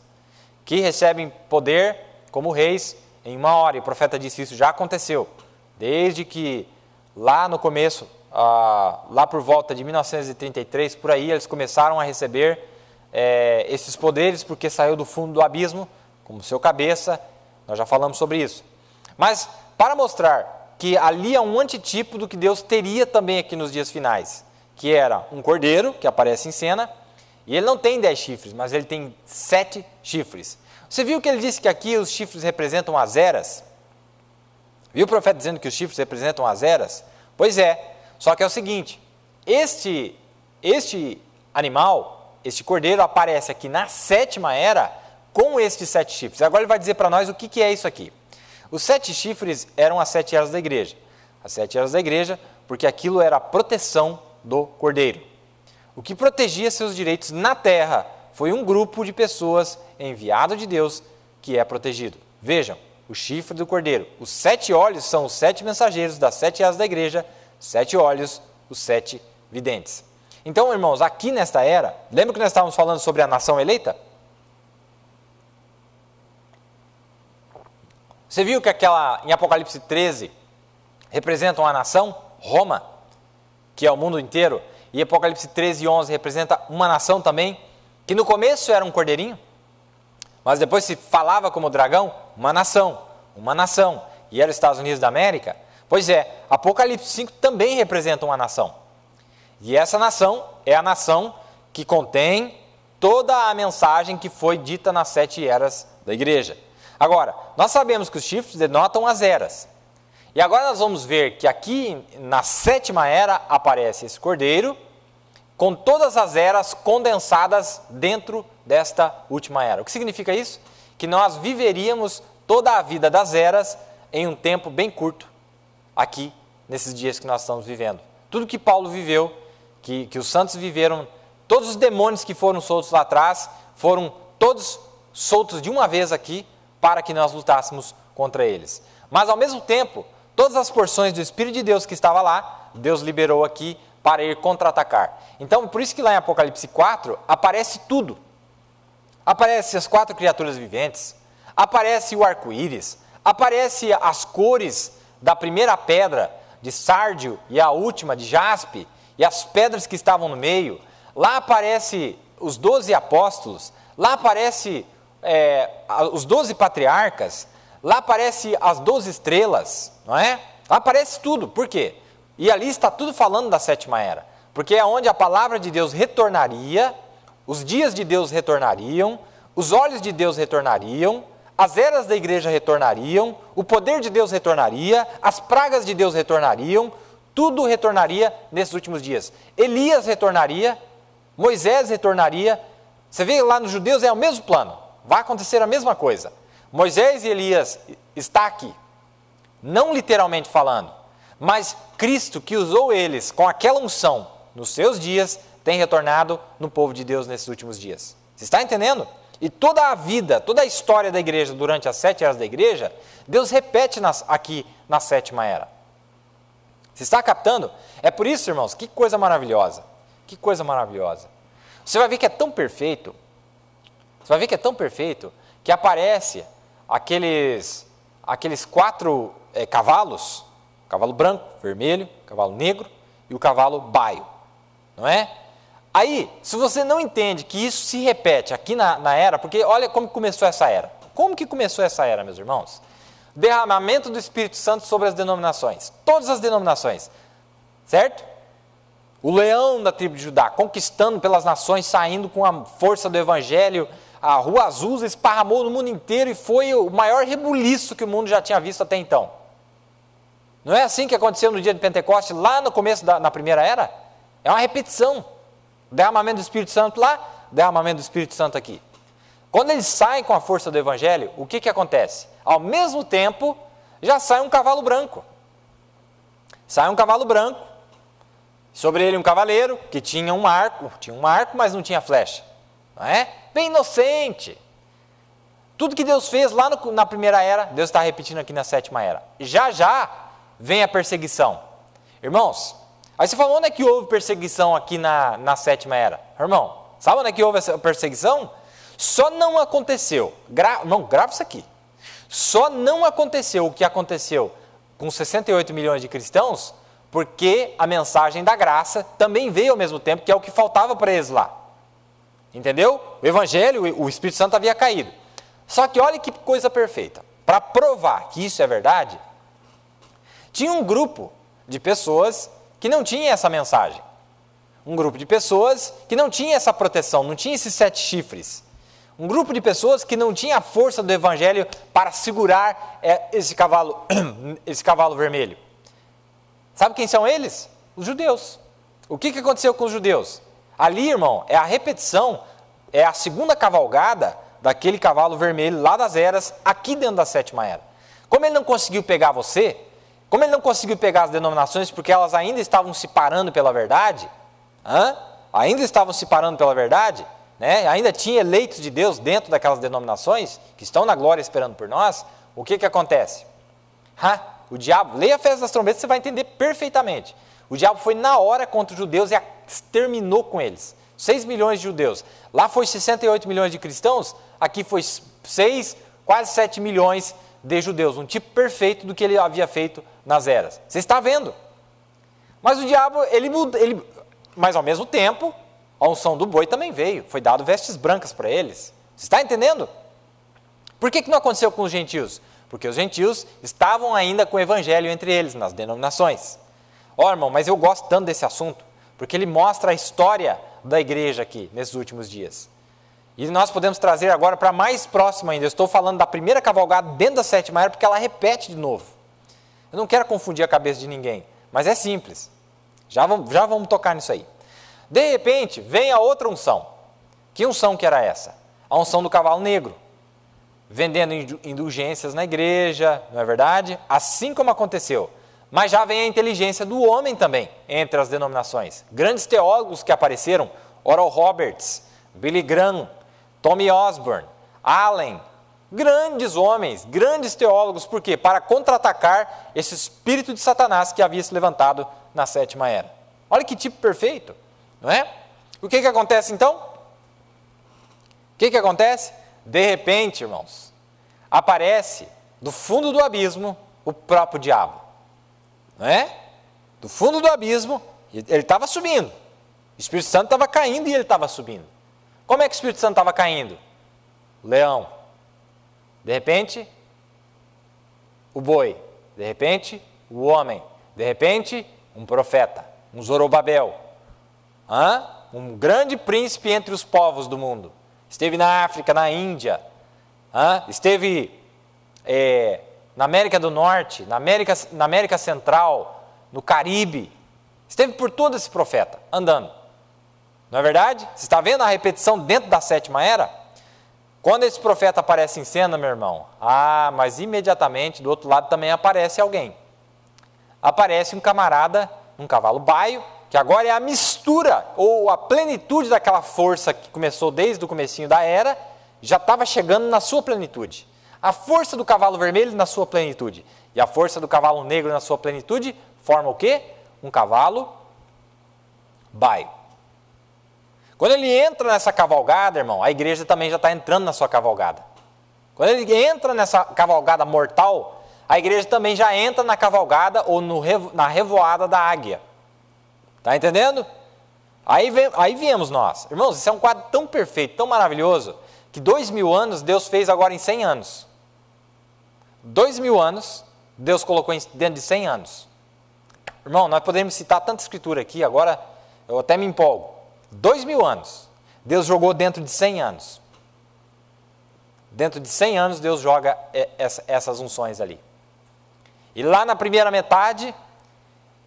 que recebem poder como reis em uma hora. E o profeta disse, isso já aconteceu, desde que lá no começo, lá por volta de 1933, por aí, eles começaram a receber esses poderes, porque saiu do fundo do abismo, como seu cabeça, nós já falamos sobre isso. Mas, para mostrar que ali é um antitipo do que Deus teria também aqui nos dias finais, que era um cordeiro, que aparece em cena, e ele não tem 10 chifres, mas ele tem 7 chifres. Você viu que ele disse que aqui os chifres representam as eras? Viu o profeta dizendo que os chifres representam as eras? Pois é, só que é o seguinte, este animal, este cordeiro aparece aqui na 7ª era com estes 7 chifres. Agora ele vai dizer para nós o que é isso aqui. Os 7 chifres eram as 7 eras da igreja. As 7 eras da igreja, porque aquilo era a proteção do cordeiro. O que protegia seus direitos na terra foi um grupo de pessoas enviado de Deus que é protegido. Vejam, o chifre do cordeiro. Os 7 olhos são os 7 mensageiros das 7 eras da igreja, 7 olhos, os 7 videntes. Então, irmãos, aqui nesta era, lembra que nós estávamos falando sobre a nação eleita? Você viu que em Apocalipse 13 representa uma nação, Roma, que é o mundo inteiro, e Apocalipse 13 e 11 representa uma nação também, que no começo era um cordeirinho, mas depois se falava como dragão, uma nação, e era os Estados Unidos da América. Pois é, Apocalipse 5 também representa uma nação. E essa nação é a nação que contém toda a mensagem que foi dita nas 7 eras da igreja. Agora, nós sabemos que os chifres denotam as eras. E agora nós vamos ver que aqui na 7ª era aparece esse cordeiro, com todas as eras condensadas dentro desta última era. O que significa isso? Que nós viveríamos toda a vida das eras em um tempo bem curto, aqui, nesses dias que nós estamos vivendo. Tudo que Paulo viveu, que os santos viveram, todos os demônios que foram soltos lá atrás, foram todos soltos de uma vez aqui, para que nós lutássemos contra eles. Mas, ao mesmo tempo, todas as porções do Espírito de Deus que estava lá, Deus liberou aqui para ir contra-atacar. Então, por isso que lá em Apocalipse 4, aparece tudo. Aparece as 4 criaturas viventes, aparece o arco-íris, aparece as cores da primeira pedra de sárdio e a última de jaspe, e as pedras que estavam no meio. Lá aparece os 12 apóstolos, lá aparece os 12 patriarcas, lá aparece as 12 estrelas, não é? Lá aparece tudo. Por quê? E ali está tudo falando da 7ª era, porque é onde a palavra de Deus retornaria, os dias de Deus retornariam, os olhos de Deus retornariam, as eras da igreja retornariam, o poder de Deus retornaria, as pragas de Deus retornariam, tudo retornaria nesses últimos dias. Elias retornaria, Moisés retornaria. Você vê lá nos judeus é o mesmo plano. Vai acontecer a mesma coisa. Moisés e Elias está aqui. Não literalmente falando. Mas Cristo que usou eles com aquela unção nos seus dias, tem retornado no povo de Deus nesses últimos dias. Você está entendendo? E toda a vida, toda a história da igreja durante as 7 eras da igreja, Deus repete aqui na 7ª era. Você está captando? É por isso, irmãos, que coisa maravilhosa. Que coisa maravilhosa. Você vai ver que é tão perfeito, que aparece aqueles 4 cavalos, cavalo branco, vermelho, cavalo negro e o cavalo baio, não é? Aí, se você não entende que isso se repete aqui na era, porque olha como começou essa era. Como que começou essa era, meus irmãos? Derramamento do Espírito Santo sobre as denominações, todas as denominações, certo? O leão da tribo de Judá, conquistando pelas nações, saindo com a força do evangelho, a Rua Azusa esparramou no mundo inteiro e foi o maior rebuliço que o mundo já tinha visto até então. Não é assim que aconteceu no dia de Pentecostes, lá no começo na primeira era? É uma repetição. Derramamento do Espírito Santo lá, derramamento do Espírito Santo aqui. Quando eles saem com a força do evangelho, o que acontece? Ao mesmo tempo, já sai um cavalo branco. Sai um cavalo branco, sobre ele um cavaleiro que tinha um arco, mas não tinha flecha. Não é? Bem inocente. Tudo que Deus fez lá na primeira era, Deus está repetindo aqui na 7ª era. Já vem a perseguição. Irmãos, aí você fala, onde é que houve perseguição aqui na 7ª era? Irmão, sabe onde é que houve essa perseguição? Só não aconteceu, grava isso aqui. Só não aconteceu o que aconteceu com 68 milhões de cristãos, porque a mensagem da graça também veio ao mesmo tempo, que é o que faltava para eles lá. Entendeu? O evangelho, o Espírito Santo havia caído. Só que olha que coisa perfeita. Para provar que isso é verdade, tinha um grupo de pessoas que não tinha essa mensagem. Um grupo de pessoas que não tinha essa proteção, não tinha esses 7 chifres. Um grupo de pessoas que não tinha a força do evangelho para segurar esse cavalo vermelho. Sabe quem são eles? Os judeus. O que aconteceu com os judeus? Ali, irmão, é a repetição, é a segunda cavalgada daquele cavalo vermelho lá das eras, aqui dentro da 7ª era. Como ele não conseguiu pegar você, como ele não conseguiu pegar as denominações, porque elas ainda estavam se parando pela verdade, né? Ainda tinha eleitos de Deus dentro daquelas denominações, que estão na glória esperando por nós, o que acontece? O diabo, leia a festa das trombetas, você vai entender perfeitamente. O diabo foi na hora contra os judeus e exterminou com eles. 6 milhões de judeus. Lá foi 68 milhões de cristãos, aqui foi 6, quase 7 milhões de judeus. Um tipo perfeito do que ele havia feito nas eras. Você está vendo? Mas o diabo, mas ao mesmo tempo, a unção do boi também veio. Foi dado vestes brancas para eles. Você está entendendo? Por que não aconteceu com os gentios? Porque os gentios estavam ainda com o evangelho entre eles, nas denominações. Irmão, mas eu gosto tanto desse assunto, porque ele mostra a história da igreja aqui, nesses últimos dias. E nós podemos trazer agora para mais próximo ainda. Eu estou falando da primeira cavalgada dentro da 7ª era, porque ela repete de novo. Eu não quero confundir a cabeça de ninguém, mas é simples. Já vamos tocar nisso aí. De repente, vem a outra unção. Que unção que era essa? A unção do cavalo negro. Vendendo indulgências na igreja, não é verdade? Assim como aconteceu. Mas já vem a inteligência do homem também, entre as denominações. Grandes teólogos que apareceram, Oral Roberts, Billy Graham, Tommy Osborne, Allen, grandes homens, grandes teólogos, por quê? Para contra-atacar esse espírito de Satanás que havia se levantado na 7ª era. Olha que tipo perfeito, não é? O que acontece então? O que acontece? De repente, irmãos, aparece do fundo do abismo o próprio diabo. Não é? Do fundo do abismo, ele estava subindo. O Espírito Santo estava caindo e ele estava subindo. Como é que o Espírito Santo estava caindo? O leão. De repente, o boi. De repente, o homem. De repente, um profeta. Um Zorobabel. Um grande príncipe entre os povos do mundo. Esteve na África, na Índia. Esteve na América do Norte, na América Central, no Caribe. Esteve por todo esse profeta, andando. Não é verdade? Você está vendo a repetição dentro da sétima era? Quando esse profeta aparece em cena, meu irmão, mas imediatamente do outro lado também aparece alguém. Aparece um camarada, um cavalo baio, que agora é a mistura, ou a plenitude daquela força que começou desde o comecinho da era, já estava chegando na sua plenitude. A força do cavalo vermelho na sua plenitude. E a força do cavalo negro na sua plenitude forma o quê? Um cavalo baio. Quando ele entra nessa cavalgada, irmão, a igreja também já está entrando na sua cavalgada. Quando ele entra nessa cavalgada mortal, a igreja também já entra na cavalgada ou na revoada da águia. Está entendendo? Aí viemos nós. Irmãos, isso é um quadro tão perfeito, tão maravilhoso, que 2000 anos Deus fez agora em 100 anos. 2000 anos, Deus colocou dentro de 100 anos. Irmão, nós podemos citar tanta escritura aqui, agora eu até me empolgo. 2000 anos, Deus jogou dentro de 100 anos. Dentro de 100 anos, Deus joga essas unções ali. E lá na primeira metade,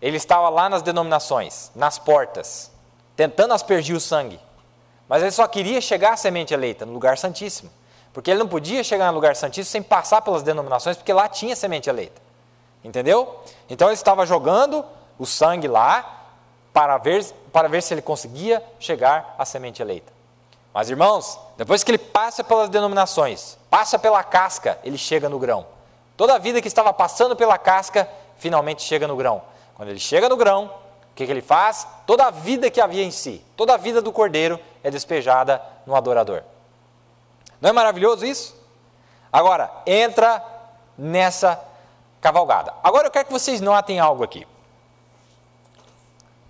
ele estava lá nas denominações, nas portas, tentando aspergir o sangue. Mas ele só queria chegar à semente eleita, no lugar santíssimo. Porque ele não podia chegar no lugar santíssimo sem passar pelas denominações, porque lá tinha semente eleita. Entendeu? Então ele estava jogando o sangue lá, para ver se ele conseguia chegar à semente eleita. Mas, irmãos, depois que ele passa pelas denominações, passa pela casca, ele chega no grão. Toda a vida que estava passando pela casca, finalmente chega no grão. Quando ele chega no grão, o que ele faz? Toda a vida que havia em si, toda a vida do cordeiro é despejada no adorador. Não é maravilhoso isso? Agora, entra nessa cavalgada. Agora eu quero que vocês notem algo aqui.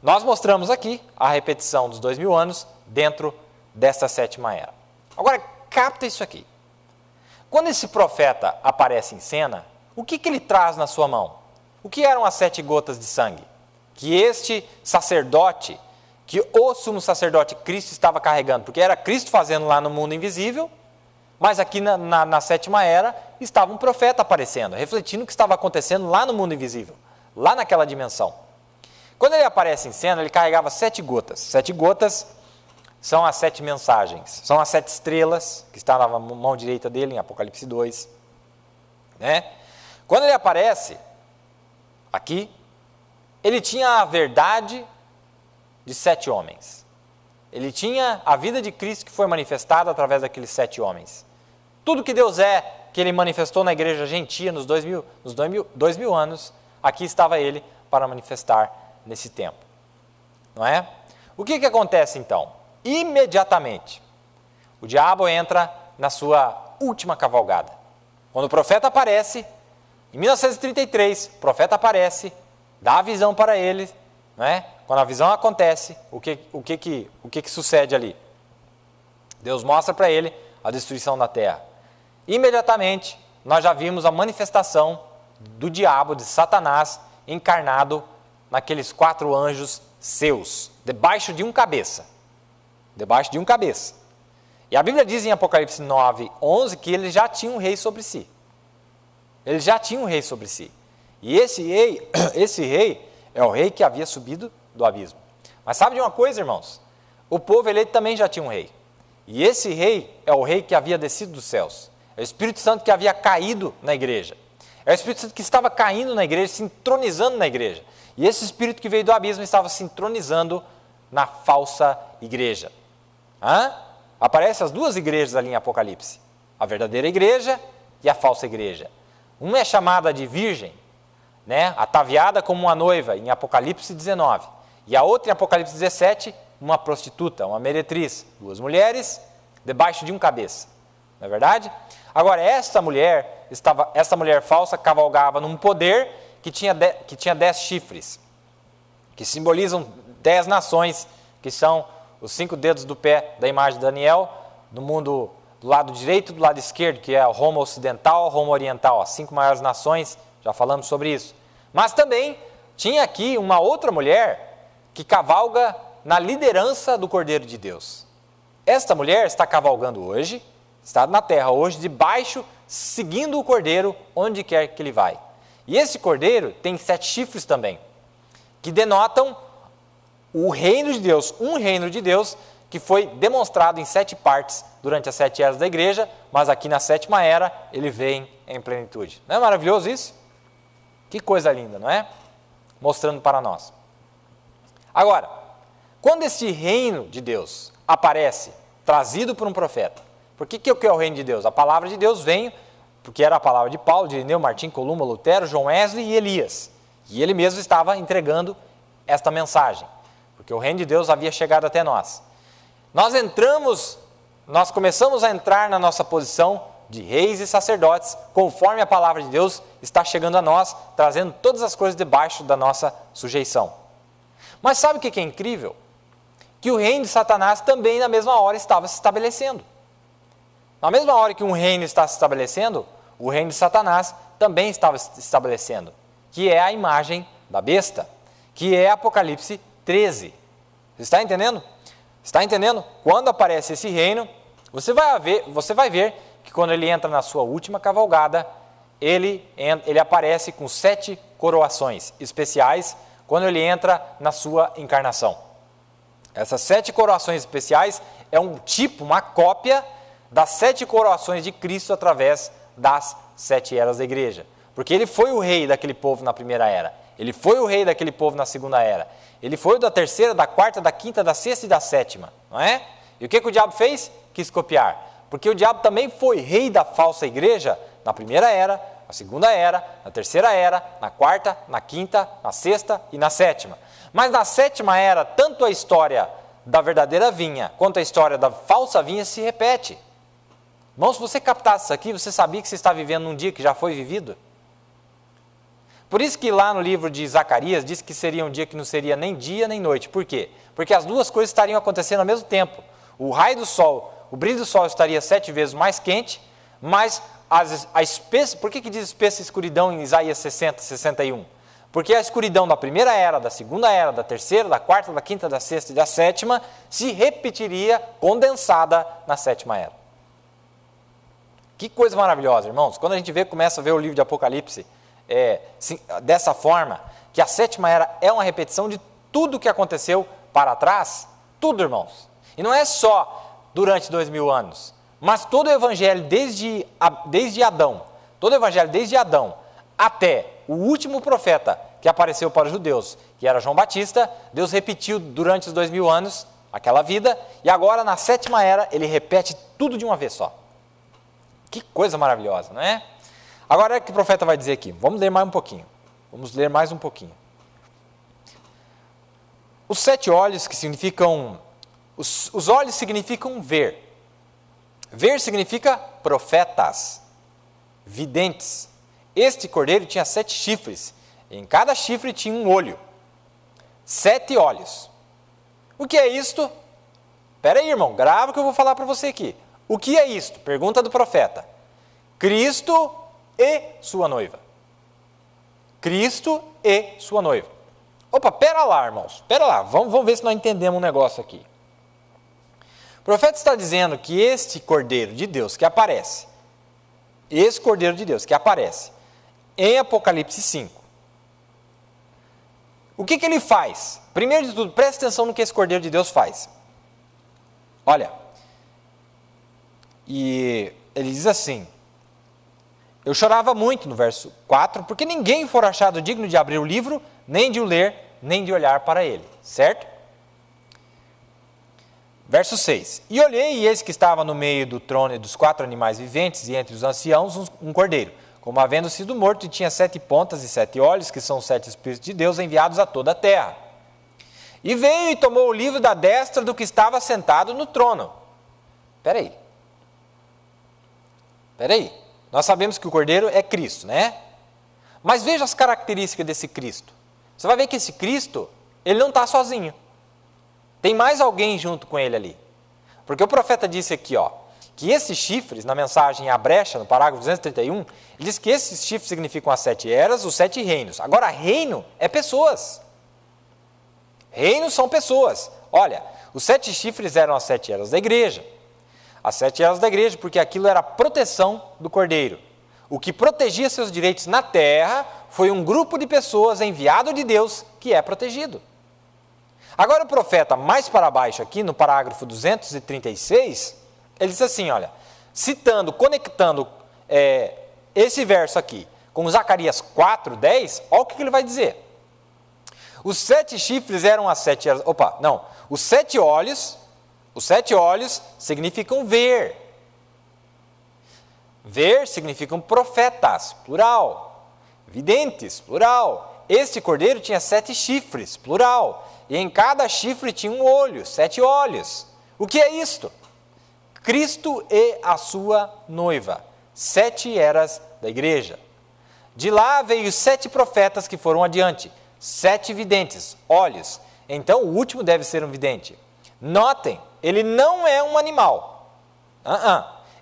Nós mostramos aqui a repetição dos 2000 anos dentro desta sétima era. Agora, capta isso aqui. Quando esse profeta aparece em cena, o que ele traz na sua mão? O que eram as 7 gotas de sangue? Que este sacerdote, que o sumo sacerdote Cristo estava carregando, porque era Cristo fazendo lá no mundo invisível, mas aqui na sétima era estava um profeta aparecendo, refletindo o que estava acontecendo lá no mundo invisível, lá naquela dimensão. Quando ele aparece em cena, ele carregava 7 gotas. 7 gotas são as 7 mensagens. São as 7 estrelas, que está na mão direita dele, em Apocalipse 2. Né? Quando ele aparece aqui, ele tinha a verdade de 7 homens. Ele tinha a vida de Cristo que foi manifestada através daqueles 7 homens. Tudo que Deus que ele manifestou na igreja gentia nos 2000 anos, aqui estava ele para manifestar nesse tempo, não é? O que acontece então? Imediatamente, o diabo entra na sua última cavalgada. Quando o profeta aparece, em 1933, o profeta aparece, dá a visão para ele, não é? Quando a visão acontece, o que sucede ali? Deus mostra para ele a destruição da terra. Imediatamente, nós já vimos a manifestação do diabo, de Satanás, encarnado naqueles 4 anjos seus, debaixo de um cabeça. Debaixo de um cabeça. E a Bíblia diz em Apocalipse 9:11 que ele já tinha um rei sobre si. Ele já tinha um rei sobre si. E esse rei é o rei que havia subido do abismo. Mas sabe de uma coisa, irmãos? O povo eleito também já tinha um rei. E esse rei é o rei que havia descido dos céus. É o Espírito Santo que havia caído na igreja. É o Espírito Santo que estava caindo na igreja, se entronizando na igreja. E esse Espírito que veio do abismo estava se entronizando na falsa igreja. Aparecem as 2 igrejas ali em Apocalipse. A verdadeira igreja e a falsa igreja. Uma é chamada de virgem, né, ataviada como uma noiva, em Apocalipse 19. E a outra, em Apocalipse 17, uma prostituta, uma meretriz. 2 mulheres debaixo de um cabeça. Não é verdade? Agora, essa mulher falsa cavalgava num poder que tinha 10 chifres, que simbolizam 10 nações, que são os 5 dedos do pé da imagem de Daniel, no mundo do lado direito e do lado esquerdo, que é o Roma ocidental, Roma oriental, as 5 maiores nações, já falamos sobre isso. Mas também tinha aqui uma outra mulher que cavalga na liderança do Cordeiro de Deus. Esta mulher está cavalgando hoje, está na terra hoje, debaixo, seguindo o Cordeiro onde quer que ele vai. E esse Cordeiro tem 7 chifres também, que denotam o reino de Deus, um reino de Deus que foi demonstrado em 7 partes durante as 7 eras da igreja, mas aqui na 7ª era ele vem em plenitude. Não é maravilhoso isso? Que coisa linda, não é? Mostrando para nós. Agora, quando esse reino de Deus aparece, trazido por um profeta, por que é o reino de Deus? A palavra de Deus vem, porque era a palavra de Paulo, de Ireneu, Martim, Columba, Lutero, John Wesley e Elias. E ele mesmo estava entregando esta mensagem, porque o reino de Deus havia chegado até nós. Nós começamos a entrar na nossa posição de reis e sacerdotes, conforme a palavra de Deus está chegando a nós, trazendo todas as coisas debaixo da nossa sujeição. Mas sabe o que é incrível? Que o reino de Satanás também na mesma hora estava se estabelecendo. Na mesma hora que um reino está se estabelecendo, o reino de Satanás também estava se estabelecendo, que é a imagem da besta, que é Apocalipse 13. Você está entendendo? Está entendendo? Quando aparece esse reino, você vai ver que quando ele entra na sua última cavalgada, ele aparece com 7 coroações especiais quando ele entra na sua encarnação. Essas 7 coroações especiais é um tipo, uma cópia das 7 coroações de Cristo através das 7 eras da igreja. Porque ele foi o rei daquele povo na primeira era. Ele foi o rei daquele povo na segunda era. Ele foi o da terceira, da quarta, da quinta, da sexta e da 7ª. Não é? E o que o diabo fez? Quis copiar. Porque o diabo também foi rei da falsa igreja na primeira era, na segunda era, na terceira era, na quarta, na quinta, na sexta e na 7ª. Mas na 7ª era, tanto a história da verdadeira vinha quanto a história da falsa vinha se repete. Irmão, se você captasse isso aqui, você sabia que você está vivendo num dia que já foi vivido? Por isso que lá no livro de Zacarias diz que seria um dia que não seria nem dia nem noite. Por quê? Porque as duas coisas estariam acontecendo ao mesmo tempo. O raio do sol, o brilho do sol estaria 7 vezes mais quente, mas a espessa... Por que diz espessa escuridão em Isaías 60, 61? Porque a escuridão da primeira era, da segunda era, da terceira, da quarta, da quinta, da sexta e da 7ª se repetiria condensada na 7ª era. Que coisa maravilhosa, irmãos. Quando a gente começa a ver o livro de Apocalipse dessa forma, que a 7ª era é uma repetição de tudo que aconteceu para trás, tudo, irmãos. E não é só durante 2000 anos, mas todo o evangelho desde Adão, todo o evangelho desde Adão até o último profeta que apareceu para os judeus, que era João Batista, Deus repetiu durante os 2000 anos aquela vida, e agora na 7ª era ele repete tudo de uma vez só. Que coisa maravilhosa, não é? Agora, o que o profeta vai dizer aqui? Vamos ler mais um pouquinho. Os 7 olhos que significam... Os olhos significam ver. Ver significa profetas, videntes. Este cordeiro tinha 7 chifres. Em cada chifre tinha um olho. 7 olhos. O que é isto? Espera aí, irmão. Grava o que eu vou falar para você aqui. O que é isto? Pergunta do profeta. Cristo e sua noiva. Cristo e sua noiva. Opa, pera lá, irmãos. Pera lá. Vamos ver se nós entendemos um negócio aqui. O profeta está dizendo que este Cordeiro de Deus que aparece, em Apocalipse 5, o que ele faz? Primeiro de tudo, preste atenção no que esse Cordeiro de Deus faz. Olha, e ele diz assim: eu chorava muito, no verso 4, porque ninguém for achado digno de abrir o livro, nem de o ler, nem de olhar para ele. Certo? Verso 6. E olhei, e eis que estava no meio do trono e dos 4 animais viventes, e entre os anciãos um cordeiro, como havendo sido morto, e tinha 7 pontas e 7 olhos, que são 7 Espíritos de Deus enviados a toda a terra. E veio e tomou o livro da destra do que estava sentado no trono. Espera aí. Nós sabemos que o Cordeiro é Cristo, né? Mas veja as características desse Cristo. Você vai ver que esse Cristo, ele não está sozinho. Tem mais alguém junto com ele ali. Porque o profeta disse aqui, que esses chifres, na mensagem A Brecha, no parágrafo 231, ele diz que esses chifres significam as 7 eras, os 7 reinos. Agora, reino é pessoas. Reinos são pessoas. Olha, os 7 chifres eram as 7 eras da igreja. As 7 eras da igreja, porque aquilo era a proteção do Cordeiro. O que protegia seus direitos na terra foi um grupo de pessoas enviado de Deus que é protegido. Agora o profeta, mais para baixo aqui, no parágrafo 236, ele diz assim, olha, citando, conectando esse verso aqui com Zacarias 4:10, olha o que ele vai dizer. Os 7 chifres eram as 7... os 7 olhos significam ver. Ver significam profetas, plural. Videntes, plural. Este cordeiro tinha 7 chifres, plural. E em cada chifre tinha um olho, 7 olhos. O que é isto? Cristo e a sua noiva. 7 eras da igreja. De lá veio 7 profetas que foram adiante. 7 videntes, olhos. Então o último deve ser um vidente. Notem, ele não é um animal.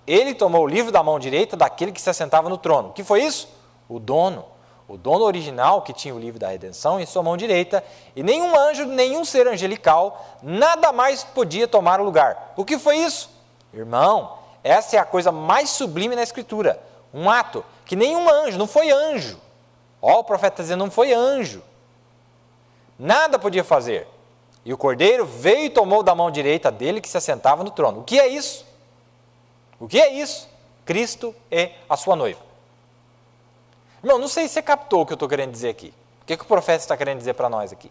Ele tomou o livro da mão direita daquele que se assentava no trono. O que foi isso? O dono. O dono original que tinha o livro da redenção em sua mão direita. E nenhum anjo, nenhum ser angelical, nada mais podia tomar o lugar. O que foi isso? Irmão, essa é a coisa mais sublime na Escritura. Um ato que nenhum anjo, não foi anjo. O profeta está dizendo, não foi anjo. Nada podia fazer. E o cordeiro veio e tomou da mão direita dele que se assentava no trono. O que é isso? O que é isso? Cristo e a sua noiva. Irmão, não sei se você captou o que eu estou querendo dizer aqui. O que o profeta está querendo dizer para nós aqui?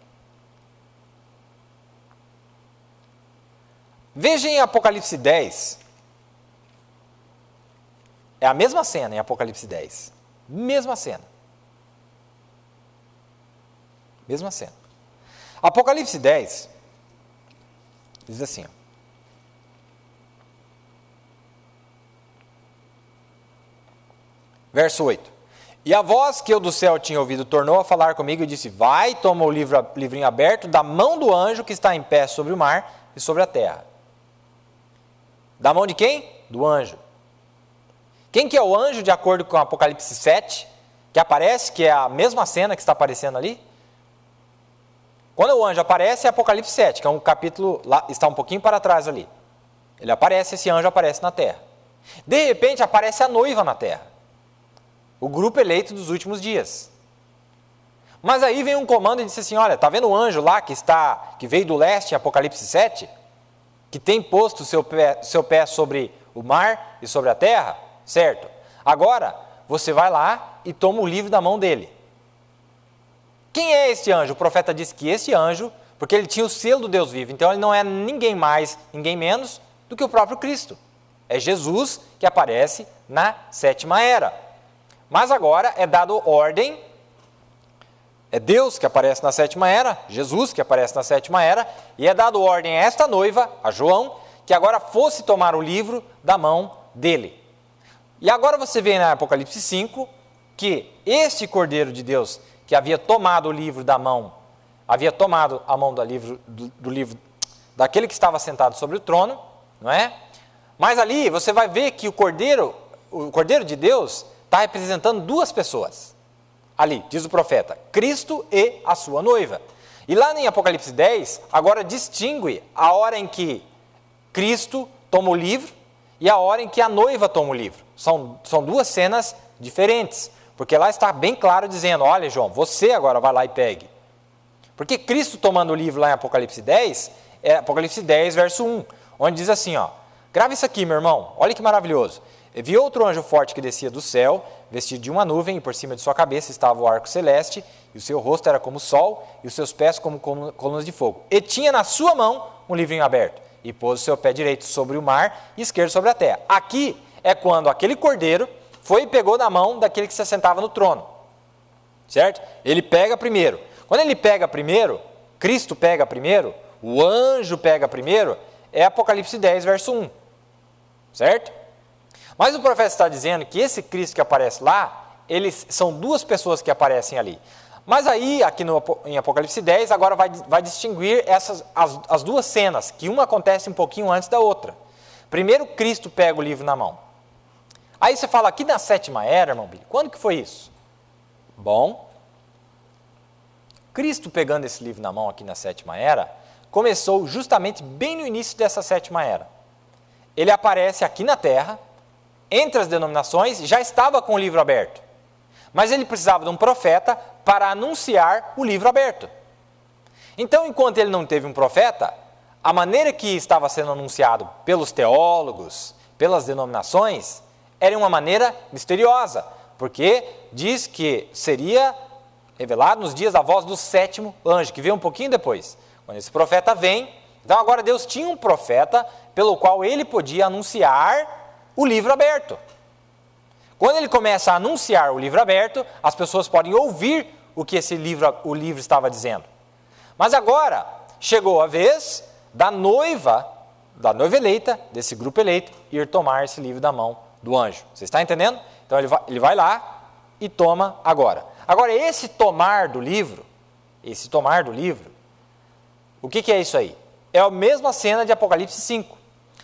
Veja em Apocalipse 10. É a mesma cena em Apocalipse 10. Mesma cena. Mesma cena. Apocalipse 10 diz assim, verso 8. E a voz que eu do céu tinha ouvido tornou a falar comigo e disse, vai, toma o livrinho aberto da mão do anjo que está em pé sobre o mar e sobre a terra. Da mão de quem? Do anjo. Quem que é o anjo de acordo com Apocalipse 7, que aparece, que é a mesma cena que está aparecendo ali? Quando o anjo aparece, é Apocalipse 7, que é um capítulo, lá, está um pouquinho para trás ali. Ele aparece, esse anjo aparece na terra. De repente, aparece a noiva na terra. O grupo eleito dos últimos dias. Mas aí vem um comando e disse assim, olha, está vendo o anjo lá que veio do leste em Apocalipse 7? Que tem posto seu pé sobre o mar e sobre a terra? Certo. Agora, você vai lá e toma o livro da mão dele. Quem é este anjo? O profeta disse que este anjo, porque ele tinha o selo do Deus vivo, então ele não é ninguém mais, ninguém menos do que o próprio Cristo. É Jesus que aparece na 7ª era. Mas agora é dado ordem, é Deus que aparece na 7ª era, Jesus que aparece na 7ª era, e é dado ordem a esta noiva, a João, que agora fosse tomar o livro da mão dele. E agora você vê na Apocalipse 5, que este Cordeiro de Deus, que havia tomado o livro da mão, havia tomado a mão do livro daquele que estava sentado sobre o trono, não é? Mas ali você vai ver que o Cordeiro de Deus está representando 2 pessoas. Ali, diz o profeta, Cristo e a sua noiva. E lá em Apocalipse 10, agora distingue a hora em que Cristo toma o livro e a hora em que a noiva toma o livro. São 2 cenas diferentes. Porque lá está bem claro dizendo, olha João, você agora vai lá e pegue. Porque Cristo tomando o livro lá em Apocalipse 10, é Apocalipse 10, verso 1, onde diz assim, grava isso aqui, meu irmão, olha que maravilhoso. Vi outro anjo forte que descia do céu, vestido de uma nuvem, e por cima de sua cabeça estava o arco celeste, e o seu rosto era como o sol, e os seus pés como colunas de fogo. E tinha na sua mão um livrinho aberto, e pôs o seu pé direito sobre o mar e esquerdo sobre a terra. Aqui é quando aquele cordeiro foi e pegou na mão daquele que se assentava no trono. Certo? Ele pega primeiro. Quando ele pega primeiro, Cristo pega primeiro, o anjo pega primeiro, é Apocalipse 10, verso 1. Certo? Mas o profeta está dizendo que esse Cristo que aparece lá, eles são 2 pessoas que aparecem ali. Mas aí, aqui em Apocalipse 10, agora vai distinguir as 2 cenas, que uma acontece um pouquinho antes da outra. Primeiro, Cristo pega o livro na mão. Aí você fala, aqui na 7ª era, irmão Billy, quando que foi isso? Bom, Cristo pegando esse livro na mão aqui na 7ª era, começou justamente bem no início dessa 7ª era. Ele aparece aqui na terra, entre as denominações, já estava com o livro aberto. Mas ele precisava de um profeta para anunciar o livro aberto. Então, enquanto ele não teve um profeta, a maneira que estava sendo anunciado pelos teólogos, pelas denominações, era uma maneira misteriosa, porque diz que seria revelado nos dias da voz do 7º anjo, que veio um pouquinho depois. Quando esse profeta vem, então agora Deus tinha um profeta pelo qual ele podia anunciar o livro aberto. Quando ele começa a anunciar o livro aberto, as pessoas podem ouvir o que o livro estava dizendo. Mas agora chegou a vez da noiva eleita, desse grupo eleito, ir tomar esse livro da mão do anjo. Você está entendendo? Então ele vai lá e toma agora. Agora, esse tomar do livro, o que é isso aí? É a mesma cena de Apocalipse 5.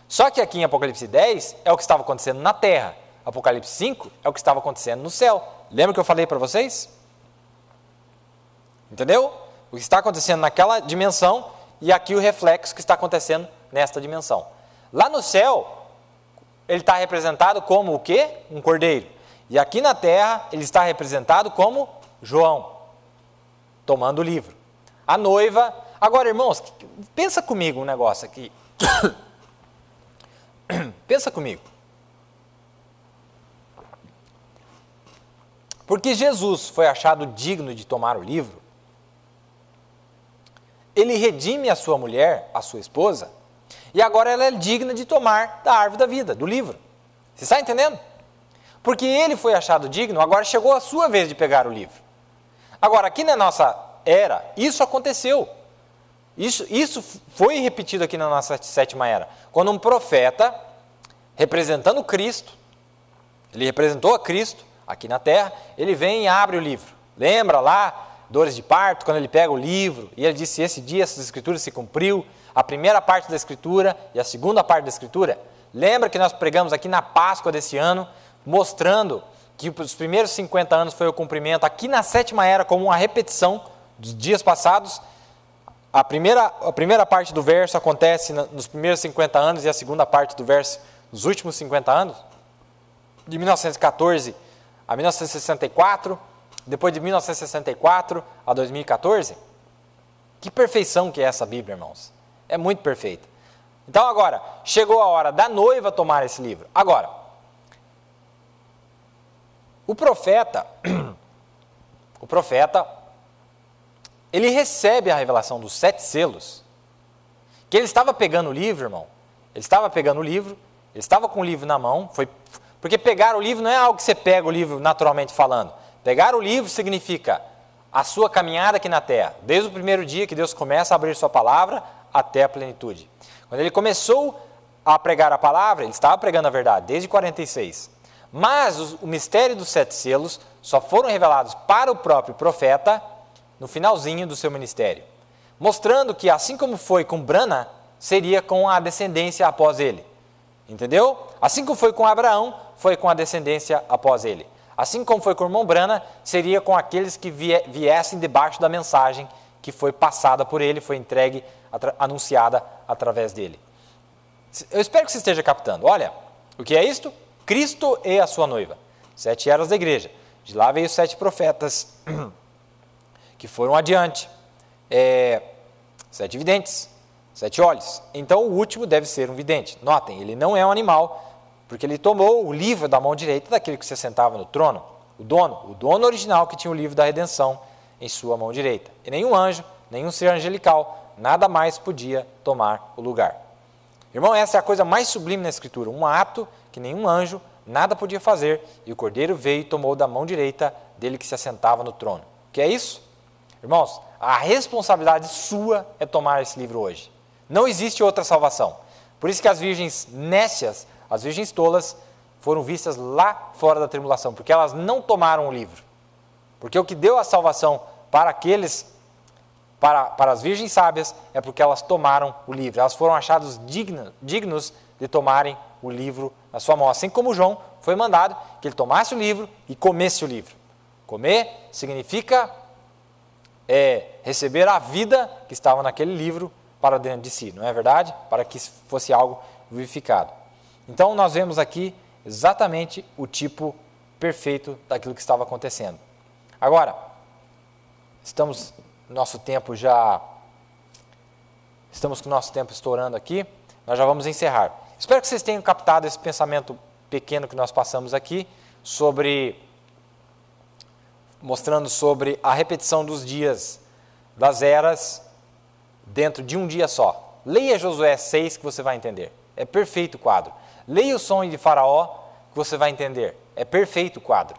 Só que aqui em Apocalipse 10 é o que estava acontecendo na terra. Apocalipse 5 é o que estava acontecendo no céu. Lembra que eu falei para vocês? Entendeu? O que está acontecendo naquela dimensão e aqui o reflexo que está acontecendo nesta dimensão. Lá no céu, ele está representado como o quê? Um cordeiro. E aqui na terra, ele está representado como João, tomando o livro. A noiva... Agora, irmãos, pensa comigo um negócio aqui. Pensa comigo. Porque Jesus foi achado digno de tomar o livro, ele redime a sua mulher, a sua esposa, e agora ela é digna de tomar da árvore da vida, do livro. Você está entendendo? Porque ele foi achado digno, agora chegou a sua vez de pegar o livro. Agora, aqui na nossa era, isso aconteceu. Isso foi repetido aqui na nossa 7ª era. Quando um profeta, representando Cristo, ele representou a Cristo aqui na terra, ele vem e abre o livro. Lembra lá, dores de parto, quando ele pega o livro, e ele disse, esse dia essas escrituras se cumpriu, a primeira parte da escritura e a segunda parte da escritura. Lembra que nós pregamos aqui na Páscoa desse ano, mostrando que os primeiros 50 anos foi o cumprimento, aqui na 7ª era, como uma repetição dos dias passados. A primeira parte do verso acontece nos primeiros 50 anos e a segunda parte do verso nos últimos 50 anos, de 1914 a 1964, depois de 1964 a 2014. Que perfeição que é essa Bíblia, irmãos. É muito perfeita. Então agora, chegou a hora da noiva tomar esse livro. Agora, o profeta, ele recebe a revelação dos 7 selos, que ele estava pegando o livro, irmão, ele estava pegando o livro, ele estava com o livro na mão, porque pegar o livro não é algo que você pega o livro naturalmente falando. Pegar o livro significa a sua caminhada aqui na terra, desde o primeiro dia que Deus começa a abrir sua palavra até a plenitude. Quando ele começou a pregar a palavra, ele estava pregando a verdade, desde 46. Mas o mistério dos 7 selos só foram revelados para o próprio profeta no finalzinho do seu ministério, mostrando que assim como foi com Brana, seria com a descendência após ele. Entendeu? Assim como foi com Abraão, foi com a descendência após ele. Assim como foi com o irmão Brana, seria com aqueles que viessem debaixo da mensagem que foi passada por ele, foi entregue, anunciada através dele. Eu espero que você esteja captando. Olha, o que é isto? Cristo e a sua noiva. 7 eras da igreja. De lá veio 7 profetas que foram adiante. 7 videntes, 7 olhos. Então o último deve ser um vidente. Notem, ele não é um animal, porque ele tomou o livro da mão direita daquele que se sentava no trono, o dono original que tinha o livro da redenção em sua mão direita. E nenhum anjo, nenhum ser angelical, nada mais podia tomar o lugar. Irmão, essa é a coisa mais sublime na Escritura, um ato que nenhum anjo, nada podia fazer, e o Cordeiro veio e tomou da mão direita dele que se assentava no trono. O que é isso? Irmãos, a responsabilidade sua é tomar esse livro hoje. Não existe outra salvação. Por isso que as virgens nécias, as virgens tolas, foram vistas lá fora da tribulação, porque elas não tomaram o livro. Porque o que deu a salvação para as virgens sábias, é porque elas tomaram o livro. Elas foram achadas dignos de tomarem o livro na sua mão. Assim como João foi mandado que ele tomasse o livro e comesse o livro. Comer significa receber a vida que estava naquele livro para dentro de si, não é verdade? Para que fosse algo vivificado. Então nós vemos aqui exatamente o tipo perfeito daquilo que estava acontecendo. Agora, nosso tempo já estamos com o nosso tempo estourando aqui, nós já vamos encerrar. Espero que vocês tenham captado esse pensamento pequeno que nós passamos aqui, mostrando sobre a repetição dos dias das eras dentro de um dia só. Leia Josué 6 que você vai entender. É perfeito o quadro. Leia o sonho de Faraó que você vai entender. É perfeito o quadro.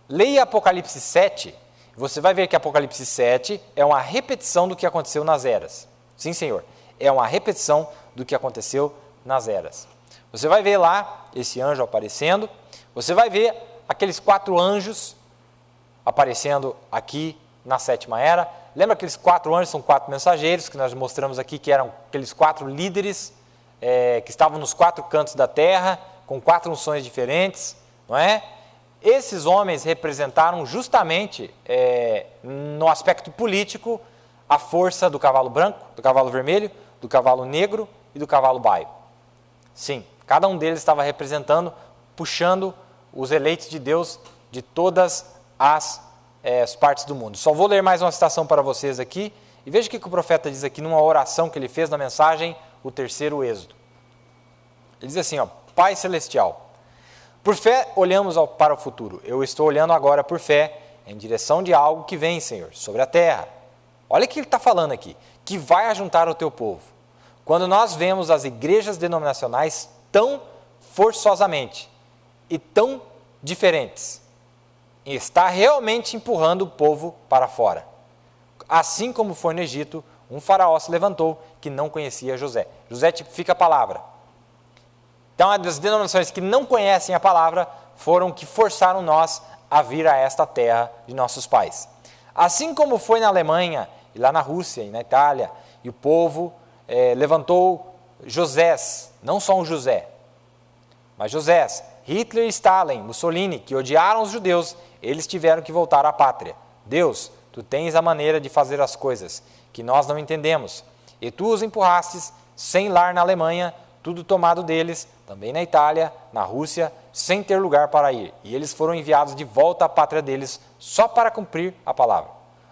Leia Apocalipse 7, você vai ver que Apocalipse 7 é uma repetição do que aconteceu nas eras. Sim, Senhor. É uma repetição do que aconteceu nas eras. Você vai ver lá esse anjo aparecendo, você vai ver aqueles 4 anjos aparecendo aqui na 7ª era. Lembra aqueles 4 anjos, são 4 mensageiros que nós mostramos aqui, que eram aqueles 4 líderes que estavam nos 4 cantos da terra, com 4 unções diferentes, não é? Esses homens representaram justamente, no aspecto político, a força do cavalo branco, do cavalo vermelho, do cavalo negro e do cavalo baio. Sim, cada um deles estava representando, puxando os eleitos de Deus de todas as partes do mundo. Só vou ler mais uma citação para vocês aqui, e veja o que o profeta diz aqui numa oração que ele fez na mensagem, o 3º Êxodo. Ele diz assim, ó, Pai Celestial, por fé olhamos para o futuro. Eu estou olhando agora por fé em direção de algo que vem, Senhor, sobre a terra. Olha o que ele está falando aqui, que vai ajuntar o teu povo. Quando nós vemos as igrejas denominacionais tão forçosamente e tão diferentes, está realmente empurrando o povo para fora. Assim como foi no Egito, um faraó se levantou que não conhecia José. José tipifica a palavra. Então, as denominações que não conhecem a palavra foram que forçaram nós a vir a esta terra de nossos pais. Assim como foi na Alemanha, e lá na Rússia, e na Itália, e o povo levantou Josés, não só um José, mas Josés, Hitler e Stalin, Mussolini, que odiaram os judeus, eles tiveram que voltar à pátria. Deus, tu tens a maneira de fazer as coisas que nós não entendemos, e tu os empurrastes sem lar na Alemanha, tudo tomado deles, também na Itália, na Rússia, sem ter lugar para ir. E eles foram enviados de volta à pátria deles, só para cumprir a palavra.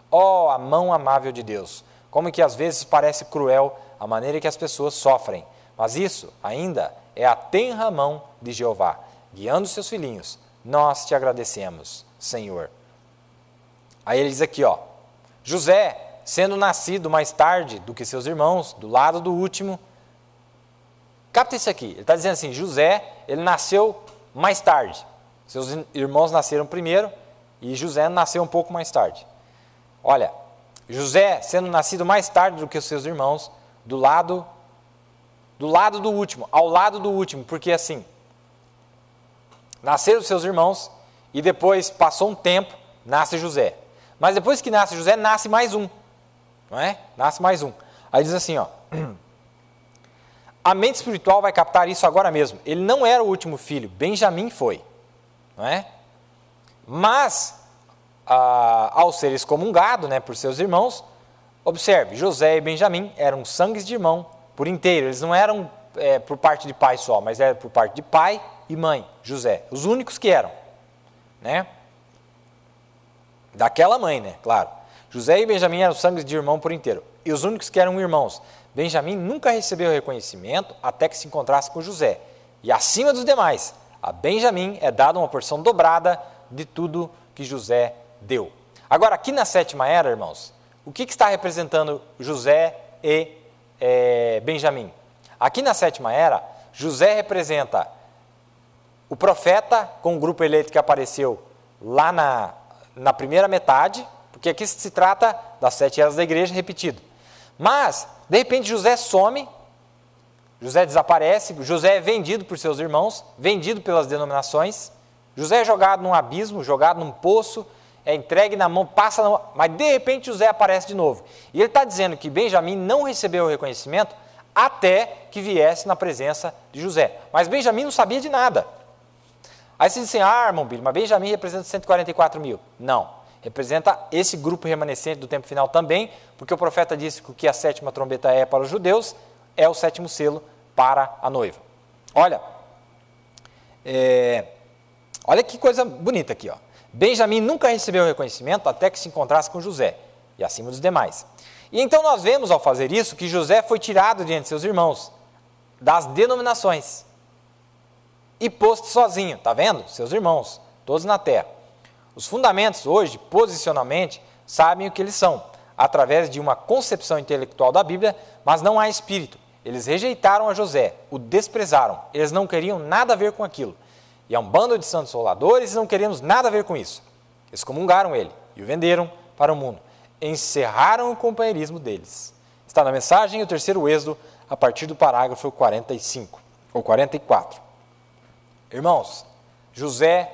Oh, a mão amável de Deus! Como que às vezes parece cruel a maneira que as pessoas sofrem. Mas isso ainda é a tenra mão de Jeová, guiando seus filhinhos. Nós te agradecemos, Senhor. Aí ele diz aqui, ó, José, sendo nascido mais tarde do que seus irmãos, do lado do último. Capta isso aqui, ele está dizendo assim, José, ele nasceu mais tarde. Seus irmãos nasceram primeiro e José nasceu um pouco mais tarde. Olha, José, sendo nascido mais tarde do que os seus irmãos, do lado do último, ao lado do último, porque assim, nasceram seus irmãos e depois passou um tempo, nasce José. Mas depois que nasce José, nasce mais um, não é? Nasce mais um. Aí diz assim, ó, a mente espiritual vai captar isso agora mesmo. Ele não era o último filho, Benjamim foi, não é? Mas, ao ser excomungado, né, por seus irmãos, observe, José e Benjamim eram sangues de irmão por inteiro. Eles não eram por parte de pai só, mas era por parte de pai e mãe, José. Os únicos que eram, né? Daquela mãe, né? Claro. José e Benjamim eram sangues de irmão por inteiro. E os únicos que eram irmãos. Benjamim nunca recebeu reconhecimento até que se encontrasse com José. E acima dos demais, a Benjamim é dada uma porção dobrada de tudo que José deu. Agora, aqui na 7ª era, irmãos, o que está representando José e Benjamim? Aqui na 7ª era, José representa o profeta com o grupo eleito que apareceu lá na primeira metade, porque aqui se trata das 7 eras da igreja, repetido. Mas, de repente, José some, José desaparece, José é vendido por seus irmãos, vendido pelas denominações, José é jogado num abismo, jogado num poço, é entregue na mão, mas de repente José aparece de novo. E ele está dizendo que Benjamim não recebeu o reconhecimento até que viesse na presença de José. Mas Benjamim não sabia de nada. Aí você diz assim, irmão Billy, mas Benjamim representa 144 mil. Não, representa esse grupo remanescente do tempo final também, porque o profeta disse que o que a 7ª trombeta é para os judeus, é o 7º selo para a noiva. Olha, olha que coisa bonita aqui, ó. Benjamim nunca recebeu reconhecimento até que se encontrasse com José. e acima dos demais. E então nós vemos ao fazer isso que José foi tirado diante de seus irmãos, das denominações, e posto sozinho, está vendo? Seus irmãos, todos na terra. Os fundamentos hoje, posicionalmente, sabem o que eles são, através de uma concepção intelectual da Bíblia, mas não há espírito. Eles rejeitaram a José, o desprezaram, eles não queriam nada a ver com aquilo. E é um bando de santos roladores e não queremos nada a ver com isso. Excomungaram ele e o venderam para o mundo. Encerraram o companheirismo deles. Está na mensagem o terceiro Êxodo, a partir do parágrafo 45, ou 44. Irmãos, José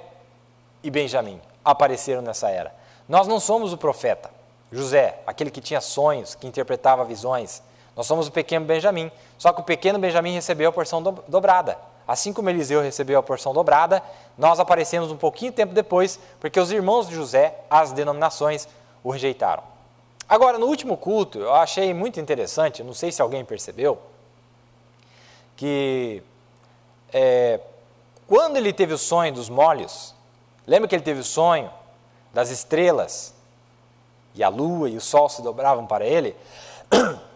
e Benjamim apareceram nessa era. Nós não somos o profeta José, aquele que tinha sonhos, que interpretava visões. Nós somos o pequeno Benjamim, só que o pequeno Benjamim recebeu a porção dobrada. Assim como Eliseu recebeu a porção dobrada, nós aparecemos um pouquinho tempo depois, porque os irmãos de José, as denominações, o rejeitaram. Agora, no último culto, eu achei muito interessante, não sei se alguém percebeu, que quando ele teve o sonho dos molhos, lembra que ele teve o sonho das estrelas, e a lua e o sol se dobravam para ele?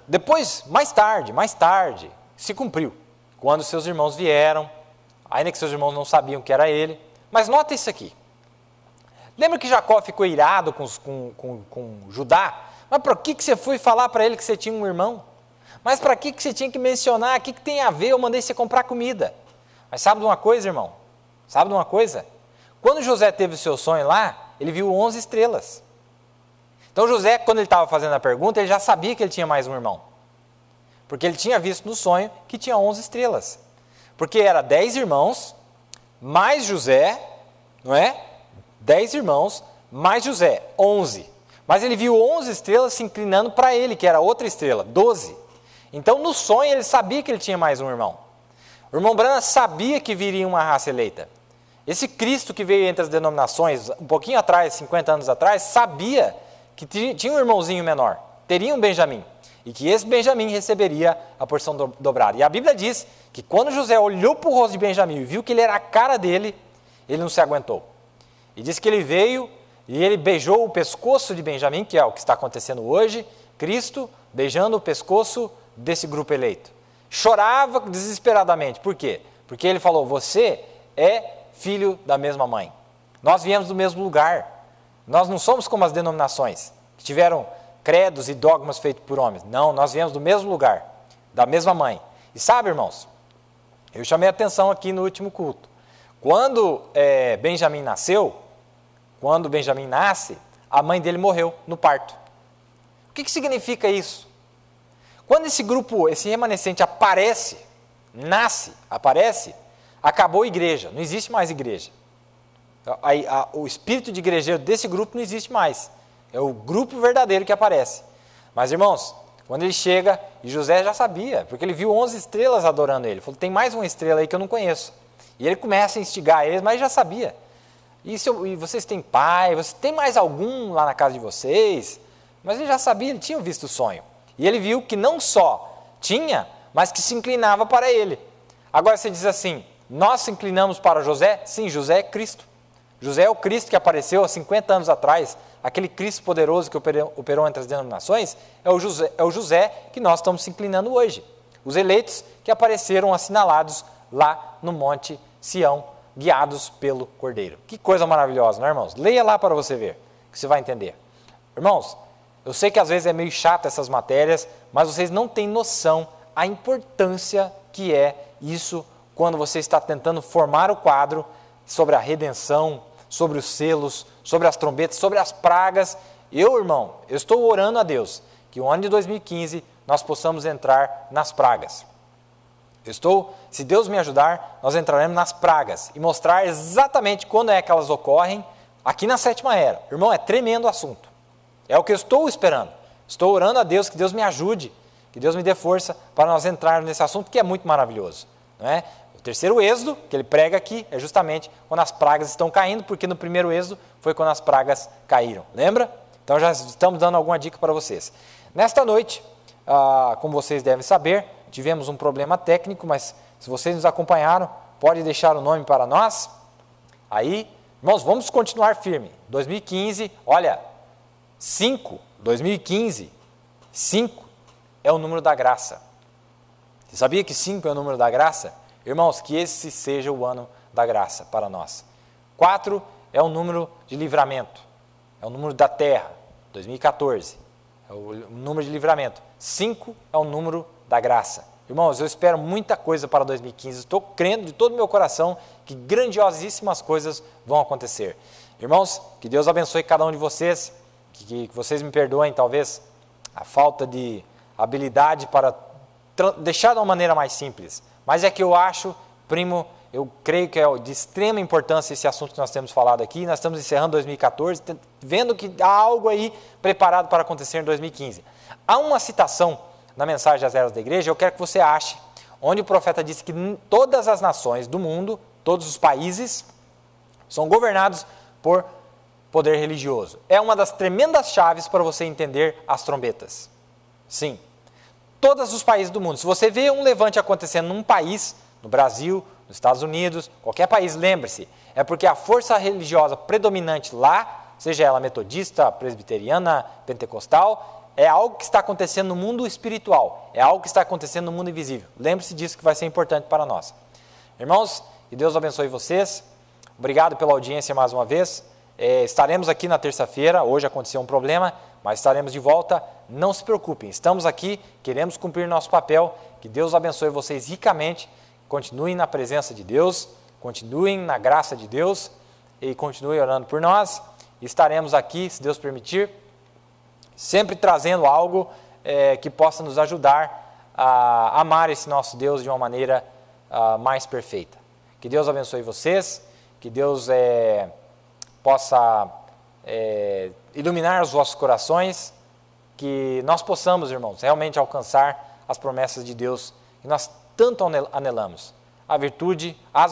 Depois, mais tarde, se cumpriu. Quando seus irmãos vieram, ainda que seus irmãos não sabiam que era ele. Mas nota isso aqui. Lembra que Jacó ficou irado com Judá? Mas para que você foi falar para ele que você tinha um irmão? Mas para que você tinha que mencionar? O que tem a ver? Eu mandei você comprar comida. Mas sabe de uma coisa, irmão? Sabe de uma coisa? Quando José teve o seu sonho lá, ele viu 11 estrelas. Então José, quando ele estava fazendo a pergunta, ele já sabia que ele tinha mais um irmão. Porque ele tinha visto no sonho que tinha 11 estrelas. Porque era 10 irmãos, mais José, não é? 10 irmãos, mais José, 11. Mas ele viu 11 estrelas se inclinando para ele, que era outra estrela, 12. Então no sonho ele sabia que ele tinha mais um irmão. O irmão Branham sabia que viria uma raça eleita. Esse Cristo que veio entre as denominações, um pouquinho atrás, 50 anos atrás, sabia que tinha um irmãozinho menor, teria um Benjamim. E que esse Benjamim receberia a porção dobrada. E a Bíblia diz que quando José olhou para o rosto de Benjamim e viu que ele era a cara dele, ele não se aguentou. E diz que ele veio e ele beijou o pescoço de Benjamim, que é o que está acontecendo hoje, Cristo beijando o pescoço desse grupo eleito. Chorava desesperadamente. Por quê? Porque ele falou, você é filho da mesma mãe. Nós viemos do mesmo lugar. Nós não somos como as denominações, que tiveram credos e dogmas feitos por homens. Não, nós viemos do mesmo lugar, da mesma mãe. E sabe, irmãos, eu chamei a atenção aqui no último culto. Quando Benjamim nasceu, quando Benjamim nasce, a mãe dele morreu no parto. O que significa isso? Quando esse grupo, esse remanescente aparece, acabou a igreja, não existe mais igreja. O espírito de igrejeiro desse grupo não existe mais. É o grupo verdadeiro que aparece. Mas, irmãos, quando ele chega, e José já sabia, porque ele viu 11 estrelas adorando ele. Ele falou, tem mais uma estrela aí que eu não conheço. E ele começa a instigar eles, mas já sabia. E vocês têm pai? Você tem mais algum lá na casa de vocês? Mas ele já sabia, ele tinha visto o sonho. E ele viu que não só tinha, mas que se inclinava para ele. Agora você diz assim, nós se inclinamos para José? Sim, José é Cristo. José é o Cristo que apareceu há 50 anos atrás, aquele Cristo poderoso que operou entre as denominações, é o José que nós estamos se inclinando hoje. Os eleitos que apareceram assinalados lá no Monte Sião, guiados pelo Cordeiro. Que coisa maravilhosa, não é, irmãos? Leia lá para você ver, que você vai entender. Irmãos, eu sei que às vezes é meio chato essas matérias, mas vocês não têm noção a importância que é isso quando você está tentando formar o quadro sobre a redenção, sobre os selos, sobre as trombetas, sobre as pragas. Eu estou orando a Deus que o ano de 2015 nós possamos entrar nas pragas. Se Deus me ajudar, nós entraremos nas pragas e mostrar exatamente quando é que elas ocorrem aqui na sétima era. Irmão, é tremendo o assunto. É o que eu estou esperando. Estou orando a Deus, que Deus me ajude, que Deus me dê força para nós entrarmos nesse assunto que é muito maravilhoso. Não é? O terceiro êxodo que ele prega aqui é justamente quando as pragas estão caindo, porque no primeiro êxodo foi quando as pragas caíram. Lembra? Então já estamos dando alguma dica para vocês. Nesta noite, como vocês devem saber, tivemos um problema técnico, mas se vocês nos acompanharam, pode deixar o nome para nós. Aí, irmãos, vamos continuar firme. 2015, olha, 2015, 5 é o número da graça. Você sabia que 5 é o número da graça? Irmãos, que esse seja o ano da graça para nós. 4 é o número de livramento, é o número da terra, 2014, é o número de livramento. 5 é o número da graça. Irmãos, eu espero muita coisa para 2015, estou crendo de todo o meu coração que grandiosíssimas coisas vão acontecer. Irmãos, que Deus abençoe cada um de vocês, que vocês me perdoem talvez a falta de habilidade para deixar de uma maneira mais simples, mas é que eu acho, primo, eu creio que é de extrema importância esse assunto que nós temos falado aqui. Nós estamos encerrando 2014, vendo que há algo aí preparado para acontecer em 2015. Há uma citação na mensagem às eras da igreja, eu quero que você ache, onde o profeta disse que todas as nações do mundo, todos os países, são governados por poder religioso. É uma das tremendas chaves para você entender as trombetas. Sim, todos os países do mundo. Se você vê um levante acontecendo num país, no Brasil, nos Estados Unidos, qualquer país, lembre-se, é porque a força religiosa predominante lá, seja ela metodista, presbiteriana, pentecostal, é algo que está acontecendo no mundo espiritual, é algo que está acontecendo no mundo invisível. Lembre-se disso que vai ser importante para nós. Irmãos, que Deus abençoe vocês. Obrigado pela audiência mais uma vez. Estaremos aqui na terça-feira, hoje aconteceu um problema, mas estaremos de volta. Não se preocupem, estamos aqui, queremos cumprir nosso papel. Que Deus abençoe vocês ricamente. Continuem na presença de Deus, continuem na graça de Deus e continuem orando por nós. Estaremos aqui, se Deus permitir, sempre trazendo algo que possa nos ajudar a amar esse nosso Deus de uma maneira mais perfeita. Que Deus abençoe vocês, que Deus possa iluminar os vossos corações, que nós possamos, irmãos, realmente alcançar as promessas de Deus que nós tanto anelamos. As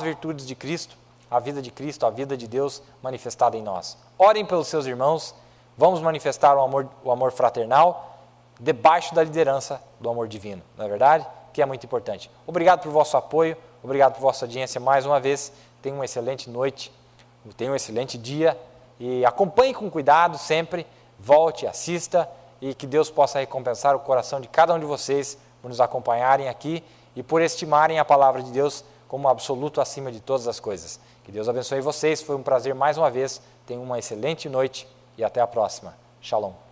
virtudes de Cristo, a vida de Cristo, a vida de Deus manifestada em nós. Orem pelos seus irmãos, vamos manifestar o amor fraternal debaixo da liderança do amor divino, não é verdade? Que é muito importante. Obrigado por vosso apoio, obrigado por vossa audiência mais uma vez. Tenham uma excelente noite, tenham um excelente dia e acompanhe com cuidado sempre, volte, assista e que Deus possa recompensar o coração de cada um de vocês por nos acompanharem aqui e por estimarem a palavra de Deus como absoluto acima de todas as coisas. Que Deus abençoe vocês, foi um prazer mais uma vez, tenham uma excelente noite e até a próxima. Shalom.